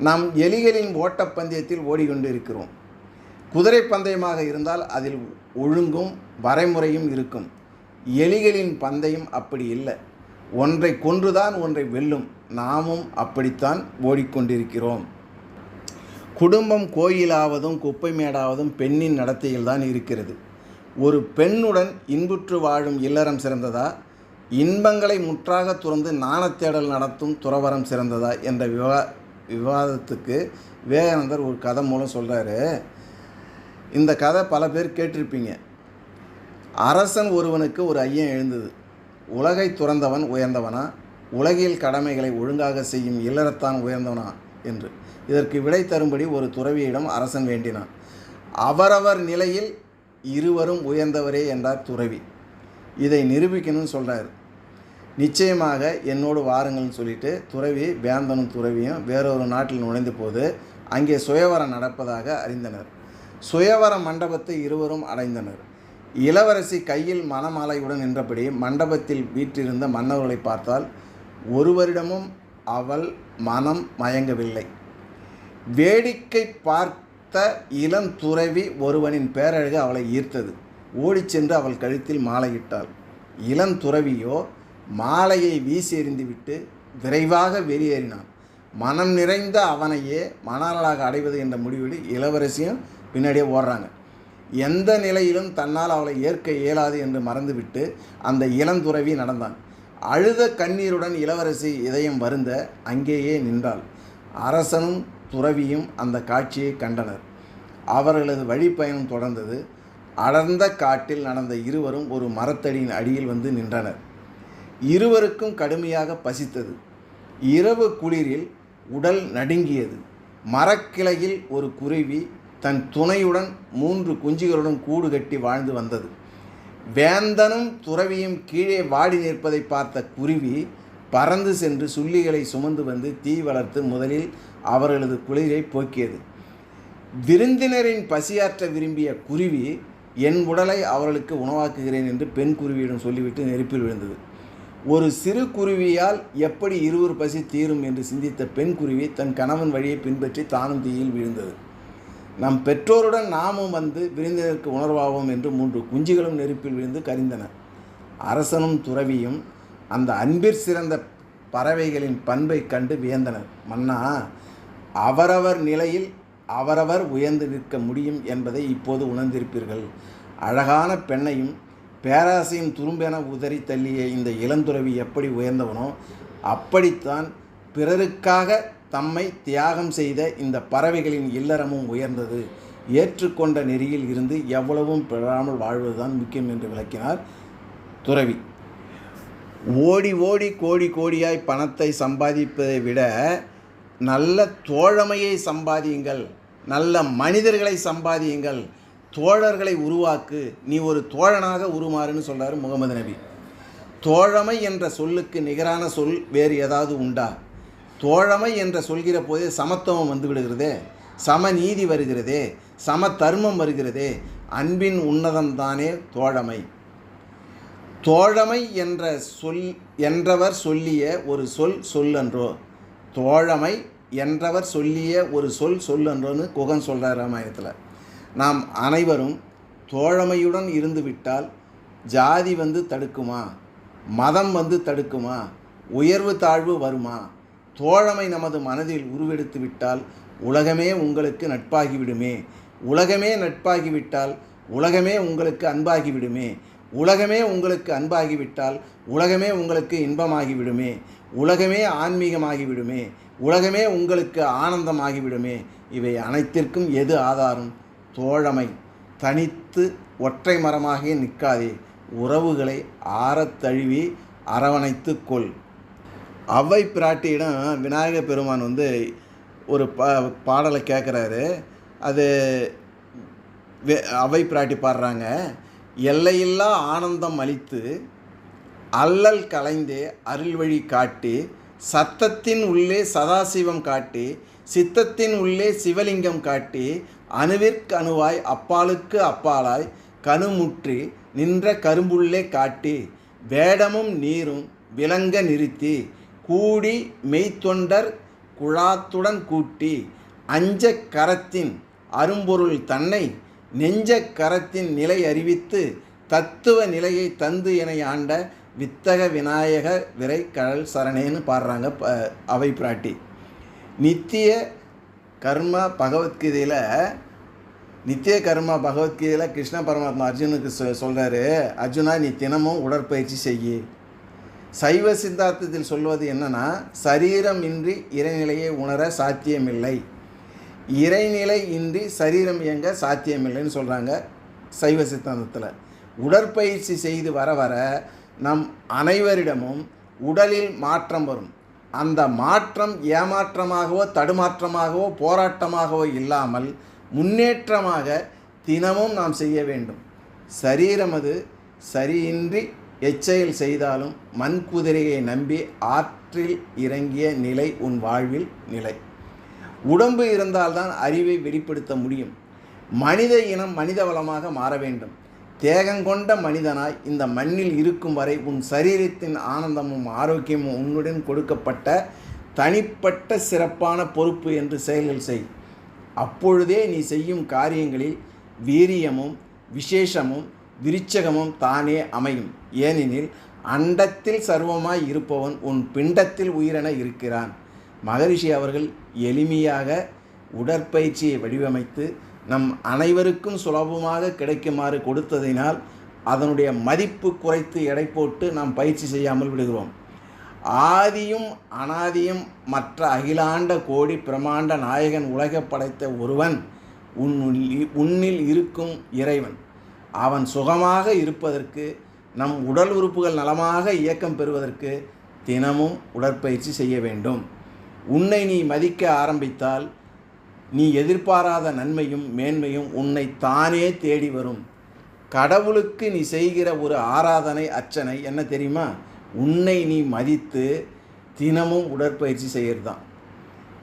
Speaker 1: நாம் எலிகளின் ஓட்டப்பந்தயத்தில் ஓடிக்கொண்டு இருக்கிறோம். குதிரை பந்தயமாக இருந்தால் அதில் ஒழுங்கும் வரைமுறையும் இருக்கும். எலிகளின் பந்தயம் அப்படி இல்லை. ஒன்றை கொன்றுதான் ஒன்றை வெல்லும். நாமும் அப்படித்தான் ஓடிக்கொண்டிருக்கிறோம். குடும்பம் கோயிலாவதும் குப்பை மேடாவதும் பெண்ணின் நடத்தையில்தான் இருக்கிறது. ஒரு பெண்ணுடன் இன்புற்று வாழும் இல்லறம் சிறந்ததா, இன்பங்களை முற்றாக துறந்து நாணத்தேடல் நடத்தும் துறவரம் சிறந்ததா என்ற விவாதத்துக்கு விவேகானந்தர் ஒரு கதை மூலம் சொல்கிறாரு. இந்த கதை பல பேர் கேட்டிருப்பீங்க. அரசன் ஒருவனுக்கு ஒரு ஐயம் எழுந்தது. உலகை துறந்தவன் உயர்ந்தவனா, உலகில் கடமைகளை ஒழுங்காக செய்யும் இல்லறத்தான் உயர்ந்தவனா என்று. இதற்கு விடை தரும்படி ஒரு துறவியிடம் அரசன் வேண்டினான். அவரவர் நிலையில் இருவரும் உயர்ந்தவரே என்றார் துறவி. இதை நிரூபிக்கணும்னு சொல்கிறார். நிச்சயமாக என்னோடு வாருங்கள்னு சொல்லிட்டு துறவி வேந்தனும் துறவியும் வேறொரு நாட்டில் நுழைந்த போது அங்கே சுயவரம் நடப்பதாக அறிந்தனர். சுயவர மண்டபத்தை இருவரும் அடைந்தனர். இளவரசி கையில் மணமாலையுடன் நின்றபடி மண்டபத்தில் வீற்றிருந்த மன்னர்களை பார்த்தால் ஒருவரிடமும் அவள் மனம் மயங்கவில்லை. வேடிக்கை பார்த்த இளந்துறவி ஒருவனின் பேரழகு அவளை ஈர்த்தது. ஓடிச் சென்று அவள் கழுத்தில் மாலையிட்டாள். இளந்துறவியோ மாலையை வீசி எறிந்துவிட்டு விரைவாக வெளியேறினான். மனம் நிறைந்த அவனையே மணாளனாக அடைவது என்ற முடிவில் இளவரசியும் பின்னாடியே ஓடுறாங்க. எந்த நிலையிலும் தன்னால் அவளை ஏற்க இயலாது என்று மறந்துவிட்டு அந்த இளந்துறவி நடந்தான். அழுத கண்ணீருடன் இளவரசி இதயம் வருந்த அங்கேயே நின்றாள். அரசனும் துறவியும் அந்த காட்சியை கண்டனர். அவர்களது வழிப்பயணம் தொடர்ந்தது. அடர்ந்த காட்டில் நடந்த இருவரும் ஒரு மரத்தடியின் அடியில் வந்து நின்றனர். இருவருக்கும் கடுமையாக பசித்தது. இரவு குளிரில் உடல் நடுங்கியது. மரக்கிளையில் ஒரு குருவி தன் துணையுடன் 3 குஞ்சுகளுடன் கூடு கட்டி வாழ்ந்து வந்தது. வேந்தனும் துறவியும் கீழே வாடி நிற்பதை பார்த்த குருவி பறந்து சென்று சுள்ளிகளை சுமந்து வந்து தீ வளர்த்து முதலில் அவர்களது குளிரை போக்கியது. விருந்தினரின் பசியாற்ற விரும்பிய குருவி என் உடலை அவர்களுக்கு உணவாக்குகிறேன் என்று பெண் குருவியிடம் சொல்லிவிட்டு நெருப்பில் விழுந்தது. ஒரு சிறு குருவியால் எப்படி இருவர் பசி தீரும் என்று சிந்தித்த பெண் குருவி தன் கணவன் வழியை பின்பற்றி தானும் தீயில் விழுந்தது. நம் பெற்றோருடன் நாமும் வந்து விருந்தினருக்கு உணர்வாவோம் என்று 3 குஞ்சுகளும் நெருப்பில் விழுந்து கரிந்தன. அரசனும் துறவியும் அந்த அன்பிற் சிறந்த பறவைகளின் பண்பை கண்டு வியந்தனர். மன்னா, அவரவர் நிலையில் அவரவர் உயர்ந்து நிற்க முடியும் என்பதை இப்போது உணர்ந்திருப்பீர்கள். அழகான பெண்ணையும் பேராசையும் துரும்பென உதறி தள்ளிய இந்த இளந்துறவி எப்படி உயர்ந்தவனோ அப்படித்தான் பிறருக்காக தம்மை தியாகம் செய்த இந்த பறவைகளின் இல்லறமும் உயர்ந்தது. ஏற்றுக்கொண்ட நெறியில் இருந்து எவ்வளவும் பெறாமல் வாழ்வதுதான் முக்கியம் என்று விளக்கினார் துறவி. ஓடி ஓடி கோடி கோடியாய் பணத்தை சம்பாதிப்பதை விட நல்ல தோழமையை சம்பாதியுங்கள், நல்ல மனிதர்களை சம்பாதியுங்கள், தோழர்களை உருவாக்கு, நீ ஒரு தோழனாக உருமாறுன்னு சொல்கிறார் முகமது நபி. தோழமை என்ற சொல்லுக்கு நிகரான சொல் வேறு ஏதாவது உண்டா? தோழமை என்ற சொல்கிற போதே சமத்துவம் வந்து விடுகிறதே, சமநீதி வருகிறதே, சம தர்மம் வருகிறதே. அன்பின் உன்னதம்தானே தோழமை. தோழமை என்றவர் சொல்லிய ஒரு சொல்லன்றோ, தோழமை என்றவர் சொல்லிய ஒரு சொல்லன்றோன்னு குகன் சொல்கிறார் ராமாயணத்தில். நாம் அனைவரும் தோழமையுடன் இருந்துவிட்டால் ஜாதி வந்து தடுக்குமா, மதம் வந்து தடுக்குமா, உயர்வு தாழ்வு வருமா? தோழமை நமது மனதில் உருவெடுத்து விட்டால் உலகமே உங்களுக்கு நட்பாகிவிடுமே. உலகமே நட்பாகிவிட்டால் உலகமே உங்களுக்கு அன்பாகிவிடுமே. உலகமே உங்களுக்கு அன்பாகிவிட்டால் உலகமே உங்களுக்கு இன்பமாகிவிடுமே. உலகமே ஆன்மீகமாகிவிடுமே. உலகமே உங்களுக்கு ஆனந்தமாகிவிடுமே. இவை அனைத்திற்கும் எது ஆதாரம்? தோழமை. தனித்து ஒற்றை மரமாக நிற்காதே, உறவுகளை ஆறத் தழுவி அரவணைத்து கொள். அவ்வை பிராட்டியிடம் விநாயக பெருமான் வந்து ஒரு பாடலை கேட்குறாரு. அது அவ்வை பிராட்டி பாடுறாங்க. எல்லையில்லா ஆனந்தம் அளித்து அல்லல் கலைந்தே அருள் வழி காட்டி, சத்தத்தின் உள்ளே சதாசிவம் காட்டி, சித்தத்தின் உள்ளே சிவலிங்கம் காட்டி, அணுவிற்கு அணுவாய் அப்பாலுக்கு அப்பாலாய் கணுமுற்றி நின்ற கரும்புள்ளே காட்டி, வேடமும் நீரும் விளங்க நிறுத்தி, கூடி மெய்த்தொண்டர் குழாத்துடன் கூட்டி, அஞ்ச கரத்தின் அரும்பொருள் தன்னை நெஞ்ச கரத்தின் நிலை அறிவித்து, தத்துவ நிலையை தந்து என ஆண்ட வித்தக விநாயக விரை கடல் சரணேன்னு பாடுறாங்க அவை பிராட்டி. நித்திய கர்ம பகவத்கீதையில் கிருஷ்ண பரமாத்மா அர்ஜுனுக்கு சொல்கிறாரு, அர்ஜுனா நீ தினமும் உடற்பயிற்சி செய்யி. சைவ சித்தாந்தத்தில் சொல்வது என்னன்னா, சரீரம் இன்றி இறைநிலையை உணர சாத்தியமில்லை, இறைநிலை இன்றி சரீரம் இயங்க சாத்தியமில்லைன்னு சொல்கிறாங்க சைவ சித்தாந்தத்தில். உடற்பயிற்சி செய்து வர வர நம் அனைவரிடமும் உடலில் மாற்றம் வரும். அந்த மாற்றம் ஏமாற்றமாகவோ தடுமாற்றமாகவோ போராட்டமாகவோ இல்லாமல் முன்னேற்றமாக தினமும் நாம் செய்ய வேண்டும். சரீரமது சரியின்றி எச்செயல் செய்தாலும் மண் குதிரையை நம்பி ஆற்றில் இறங்கிய நிலை உன் வாழ்வில் நிலை. உடம்பு இருந்தால்தான் அறிவை வெளிப்படுத்த முடியும். மனித இனம் மனித வளமாக மாற வேண்டும். தேகங்கொண்ட மனிதனாய் இந்த மண்ணில் இருக்கும் வரை உன் சரீரத்தின் ஆனந்தமும் ஆரோக்கியமும் உன்னுடன் கொடுக்கப்பட்ட தனிப்பட்ட சிறப்பான பொறுப்பு என்று செயல்கள் செய். அப்பொழுதே நீ செய்யும் காரியங்களில் வீரியமும் விசேஷமும் விருச்சகமும் தானே அமையும். ஏனெனில் அண்டத்தில் சர்வமாய் இருப்பவன் உன் பிண்டத்தில் உயிரென இருக்கிறான். மகரிஷி அவர்கள் எளிமையாக உடற்பயிற்சியை வடிவமைத்து நம் அனைவருக்கும் சுலபமாக கிடைக்குமாறு கொடுத்ததினால் அதனுடைய மதிப்பு குறைத்து எடை போட்டு நாம் பயிற்சி செய்யாமல் விடுகிறோம். ஆதியும் அனாதியும் மற்ற அகிலாண்ட கோடி பிரமாண்ட நாயகன் உலக படைத்த ஒருவன் உன்னில் இருக்கும் இறைவன். அவன் சுகமாக இருப்பதற்கு, நம் உடல் உறுப்புகள் நலமாக இயக்கம் பெறுவதற்கு தினமும் உடற்பயிற்சி செய்ய வேண்டும். உன்னை நீ மதிக்க ஆரம்பித்தால் நீ எதிர்பாராத நன்மையும் மேன்மையும் உன்னை தானே தேடி வரும். கடவுளுக்கு நீ செய்கிற ஒரு ஆராதனை அர்ச்சனை என்ன தெரியுமா? உன்னை நீ மதித்து தினமும் உடற்பயிற்சி செய்கிறது தான்.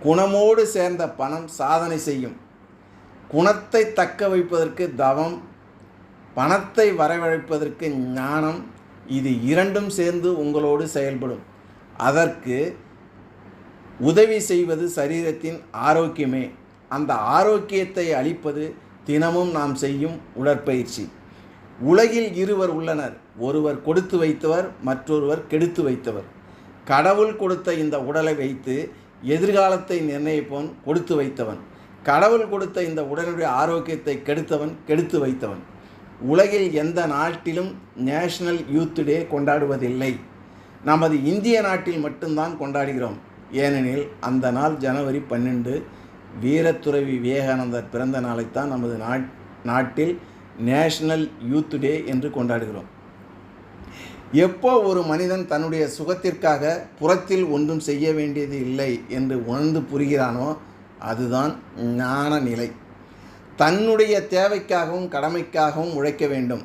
Speaker 1: குணமோடு சேர்ந்த பணம் சாதனை செய்யும். குணத்தை தக்க வைப்பதற்கு தவம், பணத்தை வரவழைப்பதற்கு ஞானம், இது இரண்டும் சேர்ந்து உங்களோடு செயல்படும். அதற்கு உதவி செய்வது சரீரத்தின் ஆரோக்கியமே. அந்த ஆரோக்கியத்தை அளிப்பது தினமும் நாம் செய்யும் உடற்பயிற்சி. உலகில் இருவர் உள்ளனர். ஒருவர் கொடுத்து வைத்தவர், மற்றொருவர் கெடுத்து வைத்தவர். கடவுள் கொடுத்த இந்த உடலை வைத்து எதிர்காலத்தை நிர்ணயிப்பவன் கொடுத்து வைத்தவன். கடவுள் கொடுத்த இந்த உடலுடைய ஆரோக்கியத்தை கெடுத்தவன் கெடுத்து வைத்தவன். உலகில் எந்த நாட்டிலும் நேஷனல் யூத் டே கொண்டாடுவதில்லை. நமது இந்திய நாட்டில் மட்டும்தான் கொண்டாடுகிறோம். ஏனெனில் அந்த நாள் ஜனவரி 12 வீரத்துறவி விவேகானந்தர் பிறந்த நாளைத்தான் நமது நாட்டில் நேஷனல் யூத் டே என்று கொண்டாடுகிறோம். எப்போ ஒரு மனிதன் தன்னுடைய சுகத்திற்காக புறத்தில் ஒன்றும் செய்ய வேண்டியது இல்லை என்று உணர்ந்து புரிகிறானோ அதுதான் ஞான நிலை. தன்னுடைய தேவைக்காகவும் கடமைக்காகவும் உழைக்க வேண்டும்.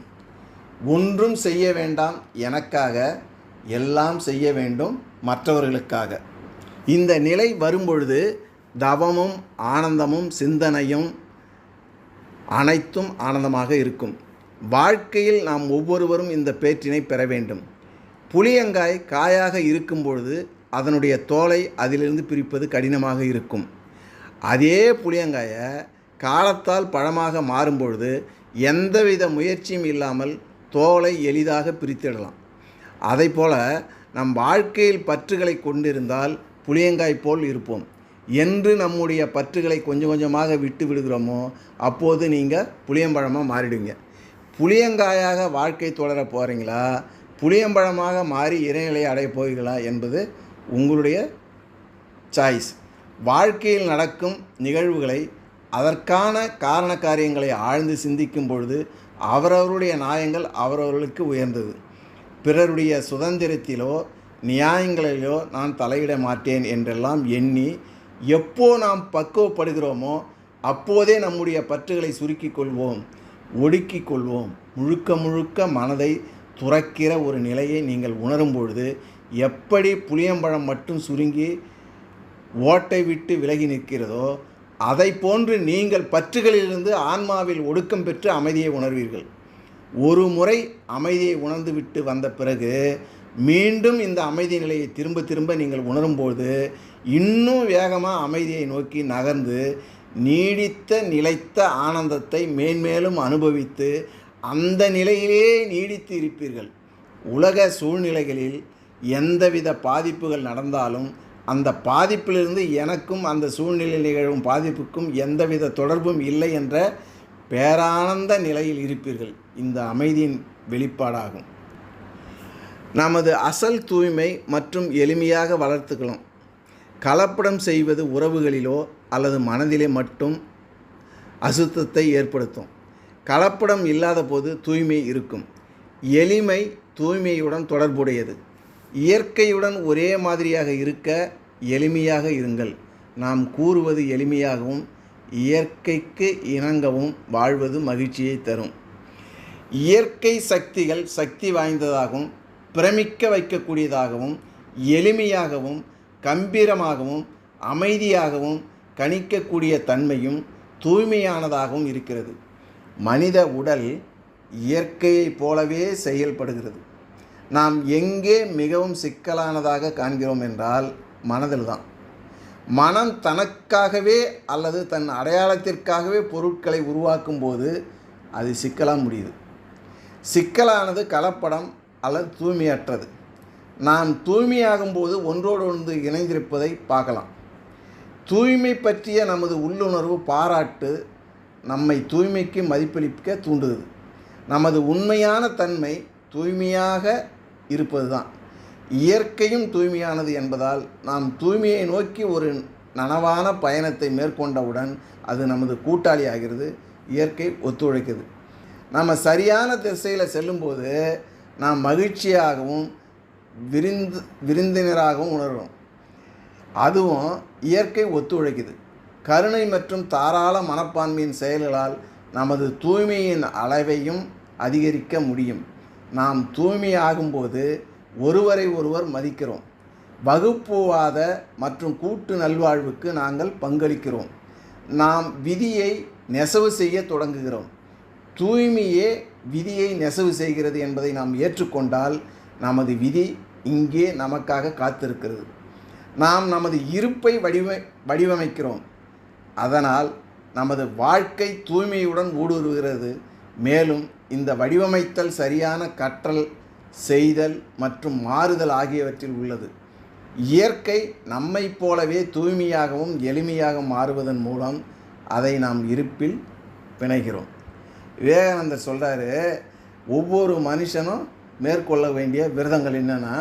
Speaker 1: ஒன்றும் செய்ய வேண்டாம் எனக்காக, எல்லாம் செய்ய வேண்டும் மற்றவர்களுக்காக. இந்த நிலை வரும்பொழுது தவமும் ஆனந்தமும் சிந்தனையும் அனைத்தும் ஆனந்தமாக இருக்கும். வாழ்க்கையில் நாம் ஒவ்வொருவரும் இந்த பேற்றினை பெற வேண்டும். புளியங்காய் காயாக இருக்கும் பொழுது அதனுடைய தோலை அதிலிருந்து பிரிப்பது கடினமாக இருக்கும். அதே புளியங்காயை காலத்தால் பழமாக மாறும்பொழுது எந்தவித முயற்சியும் இல்லாமல் தோலை எளிதாக பிரித்திடலாம். அதைப்போல் நம் வாழ்க்கையில் பற்றுகளை கொண்டிருந்தால் புளியங்காய் போல் இருப்போம். என்று நம்முடைய பற்றுகளை கொஞ்சம் கொஞ்சமாக விட்டு விடுகிறோமோ அப்போது நீங்கள் புளியம்பழமாக மாறிடுவீங்க. புளியங்காயாக வாழ்க்கை தொடர போகிறீங்களா, புளியம்பழமாக மாறி இறைநிலையை அடைய போகிறீங்களா என்பது உங்களுடைய சாய்ஸ். வாழ்க்கையில் நடக்கும் நிகழ்வுகளை, அதற்கான காரண காரியங்களை ஆழ்ந்து சிந்திக்கும் பொழுது அவரவருடைய நியாயங்கள் அவரவர்களுக்கு உயர்ந்தது. பிறருடைய சுதந்திரத்திலோ நியாயங்களிலோ நான் தலையிட மாட்டேன் என்றெல்லாம் எண்ணி எப்போ நாம் பக்குவப்படுகிறோமோ அப்போதே நம்முடைய பற்றுகளை சுருக்கிக் கொள்வோம், ஒடுக்கிக் கொள்வோம். முழுக்க முழுக்க மனதை துறக்கிற ஒரு நிலையை நீங்கள் உணரும் பொழுது எப்படி புளியம்பழம் மட்டும் சுருங்கி ஓட்டை விட்டு விலகி நிற்கிறதோ அதை போன்று நீங்கள் பற்றுகளிலிருந்து ஆன்மாவில் ஒடுக்கம் பெற்று அமைதியை உணர்வீர்கள். ஒரு முறை அமைதியை உணர்ந்து விட்டு வந்த பிறகு மீண்டும் இந்த அமைதி நிலையை திரும்ப திரும்ப நீங்கள் உணரும்போது இன்னும் வேகமாக அமைதியை நோக்கி நகர்ந்து நீடித்த நிலைத்த ஆனந்தத்தை மேன்மேலும் அனுபவித்து அந்த நிலையிலே நீடித்து இருப்பீர்கள். உலக சூழ்நிலைகளில் எந்தவித பாதிப்புகள் நடந்தாலும் அந்த பாதிப்பிலிருந்து எனக்கும் அந்த சூழ்நிலையில் நிகழும் பாதிப்புக்கும் எந்தவித தொடர்பும் இல்லை என்ற பேரானந்த நிலையில் இருப்பீர்கள். இந்த அமைதியின் வெளிப்பாடாகும். நமது அசல் தூய்மை மற்றும் எளிமையாக வளர்த்துக்கலாம். கலப்படம் செய்வது உறவுகளிலோ அல்லது மனதிலே மட்டும் அசுத்தத்தை ஏற்படுத்தும். கலப்படம் இல்லாத போது தூய்மை இருக்கும். எளிமை தூய்மையுடன் தொடர்புடையது. இயற்கையுடன் ஒரே மாதிரியாக இருக்க எளிமையாக இருங்கள். நாம் கூறுவது எளிமையாகவும் இயற்கைக்கு இணங்கவும் வாழ்வது மகிழ்ச்சியை தரும். இயற்கை சக்திகள் சக்தி வாய்ந்ததாகவும் பிரமிக்க வைக்கக்கூடியதாகவும் எளிமையாகவும் கம்பீரமாகவும் அமைதியாகவும் கணிக்கக்கூடிய தன்மையும் தூய்மையானதாகவும் இருக்கிறது. மனித உடல் இயற்கையைப் போலவே செயல்படுகிறது. நாம் எங்கே மிகவும் சிக்கலானதாக காண்கிறோம் என்றால் மனதில் தான். மனம் தனக்காகவே அல்லது தன் அடையாளத்திற்காகவே பொருட்களை உருவாக்கும் போது அது சிக்கலாக முடியுது. சிக்கலானது கலப்படம் அல்லது தூய்மையற்றது. நாம் தூய்மையாகும் போது ஒன்றோடு ஒன்று இணைந்திருப்பதை பார்க்கலாம். தூய்மை பற்றிய நமது உள்ளுணர்வு பாராட்டு நம்மை தூய்மைக்கு மதிப்பளிக்க தூண்டுது. நமது உண்மையான தன்மை தூய்மையாக இருப்பது தான். இயற்கையும் தூய்மையானது என்பதால் நாம் தூய்மையை நோக்கி ஒரு நனவான பயணத்தை மேற்கொண்டவுடன் அது நமது கூட்டாளி ஆகிறது. இயற்கை ஒத்துழைக்குது. நம்ம சரியான திசையில் செல்லும்போது நாம் மகிழ்ச்சியாகவும் விருந்தினராகவும் உணர்வோம். அதுவும் இயற்கை ஒத்துழைக்குது. கருணை மற்றும் தாராள மனப்பான்மையின் செயல்களால் நமது தூய்மையின் அளவையும் அதிகரிக்க முடியும். நாம் தூய்மையாகும்போது ஒருவரை ஒருவர் மதிக்கிறோம். வகுப்புவாத மற்றும் கூட்டு நல்வாழ்வுக்கு நாங்கள் பங்களிக்கிறோம். நாம் விதியை நெசவு செய்ய தொடங்குகிறோம். தூய்மையே விதியை நெசவு செய்கிறது என்பதை நாம் ஏற்றுக்கொண்டால் நமது விதி இங்கே நமக்காக காத்திருக்கிறது. நாம் நமது இருப்பை வடிவமைக்கிறோம். அதனால் நமது வாழ்க்கை தூய்மையுடன் ஊடுருவுகிறது. மேலும் இந்த வடிவமைத்தல் சரியான கற்றல், செய்தல் மற்றும் மாறுதல் ஆகியவற்றில் உள்ளது. இயற்கை நம்மை போலவே தூய்மையாகவும் எளிமையாக மாறுவதன் மூலம் அதை நாம் இருப்பில் பிணைகிறோம். விவேகானந்தர் சொல்கிறாரு, ஒவ்வொரு மனுஷனும் மேற்கொள்ள வேண்டிய விரதங்கள் என்னென்னா,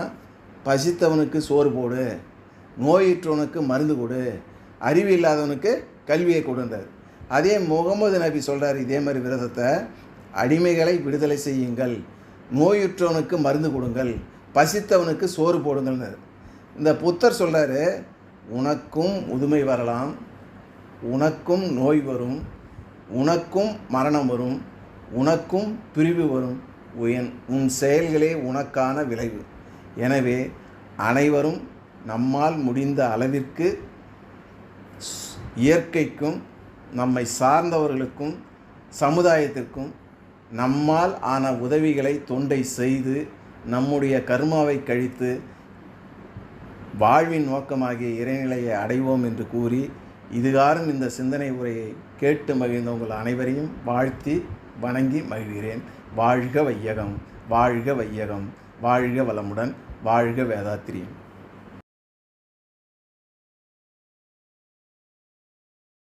Speaker 1: பசித்தவனுக்கு சோறு போடு, நோயுற்றவனுக்கு மருந்து கொடு, அறிவு இல்லாதவனுக்கு கல்வியை கொடுன்றார். அதே முகமது நபி சொல்கிறார் இதே மாதிரி விரதத்தை, அடிமைகளை விடுதலை செய்யுங்கள், நோயுற்றவனுக்கு மருந்து கொடுங்கள், பசித்தவனுக்கு சோறு போடுங்கள்னார். இந்த புத்தர் சொல்கிறாரு, உனக்கும் முதுமை வரலாம், உனக்கும் நோய் வரும், உனக்கும் மரணம் வரும், உனக்கும் பிரிவு வரும், உன் செயல்களே உனக்கான விளைவு. எனவே அனைவரும் நம்மால் முடிந்த அளவிற்கு இயற்கைக்கும் நம்மை சார்ந்தவர்களுக்கும் சமுதாயத்திற்கும் நம்மால் ஆன உதவிகளை தொண்டை செய்து நம்முடைய கர்மாவை கழித்து வாழ்வின் நோக்கமாகிய இறைநிலையை அடைவோம் என்று கூறி, இதுகாரும் இந்த சிந்தனை உரையை கேட்டு மகிழ்ந்த உங்கள் அனைவரையும் வாழ்த்தி வணங்கி மகிழ்கிறேன். வாழ்க வையகம், வாழ்க வையகம், வாழ்க வளமுடன், வாழ்க வேதாத்திரியம்.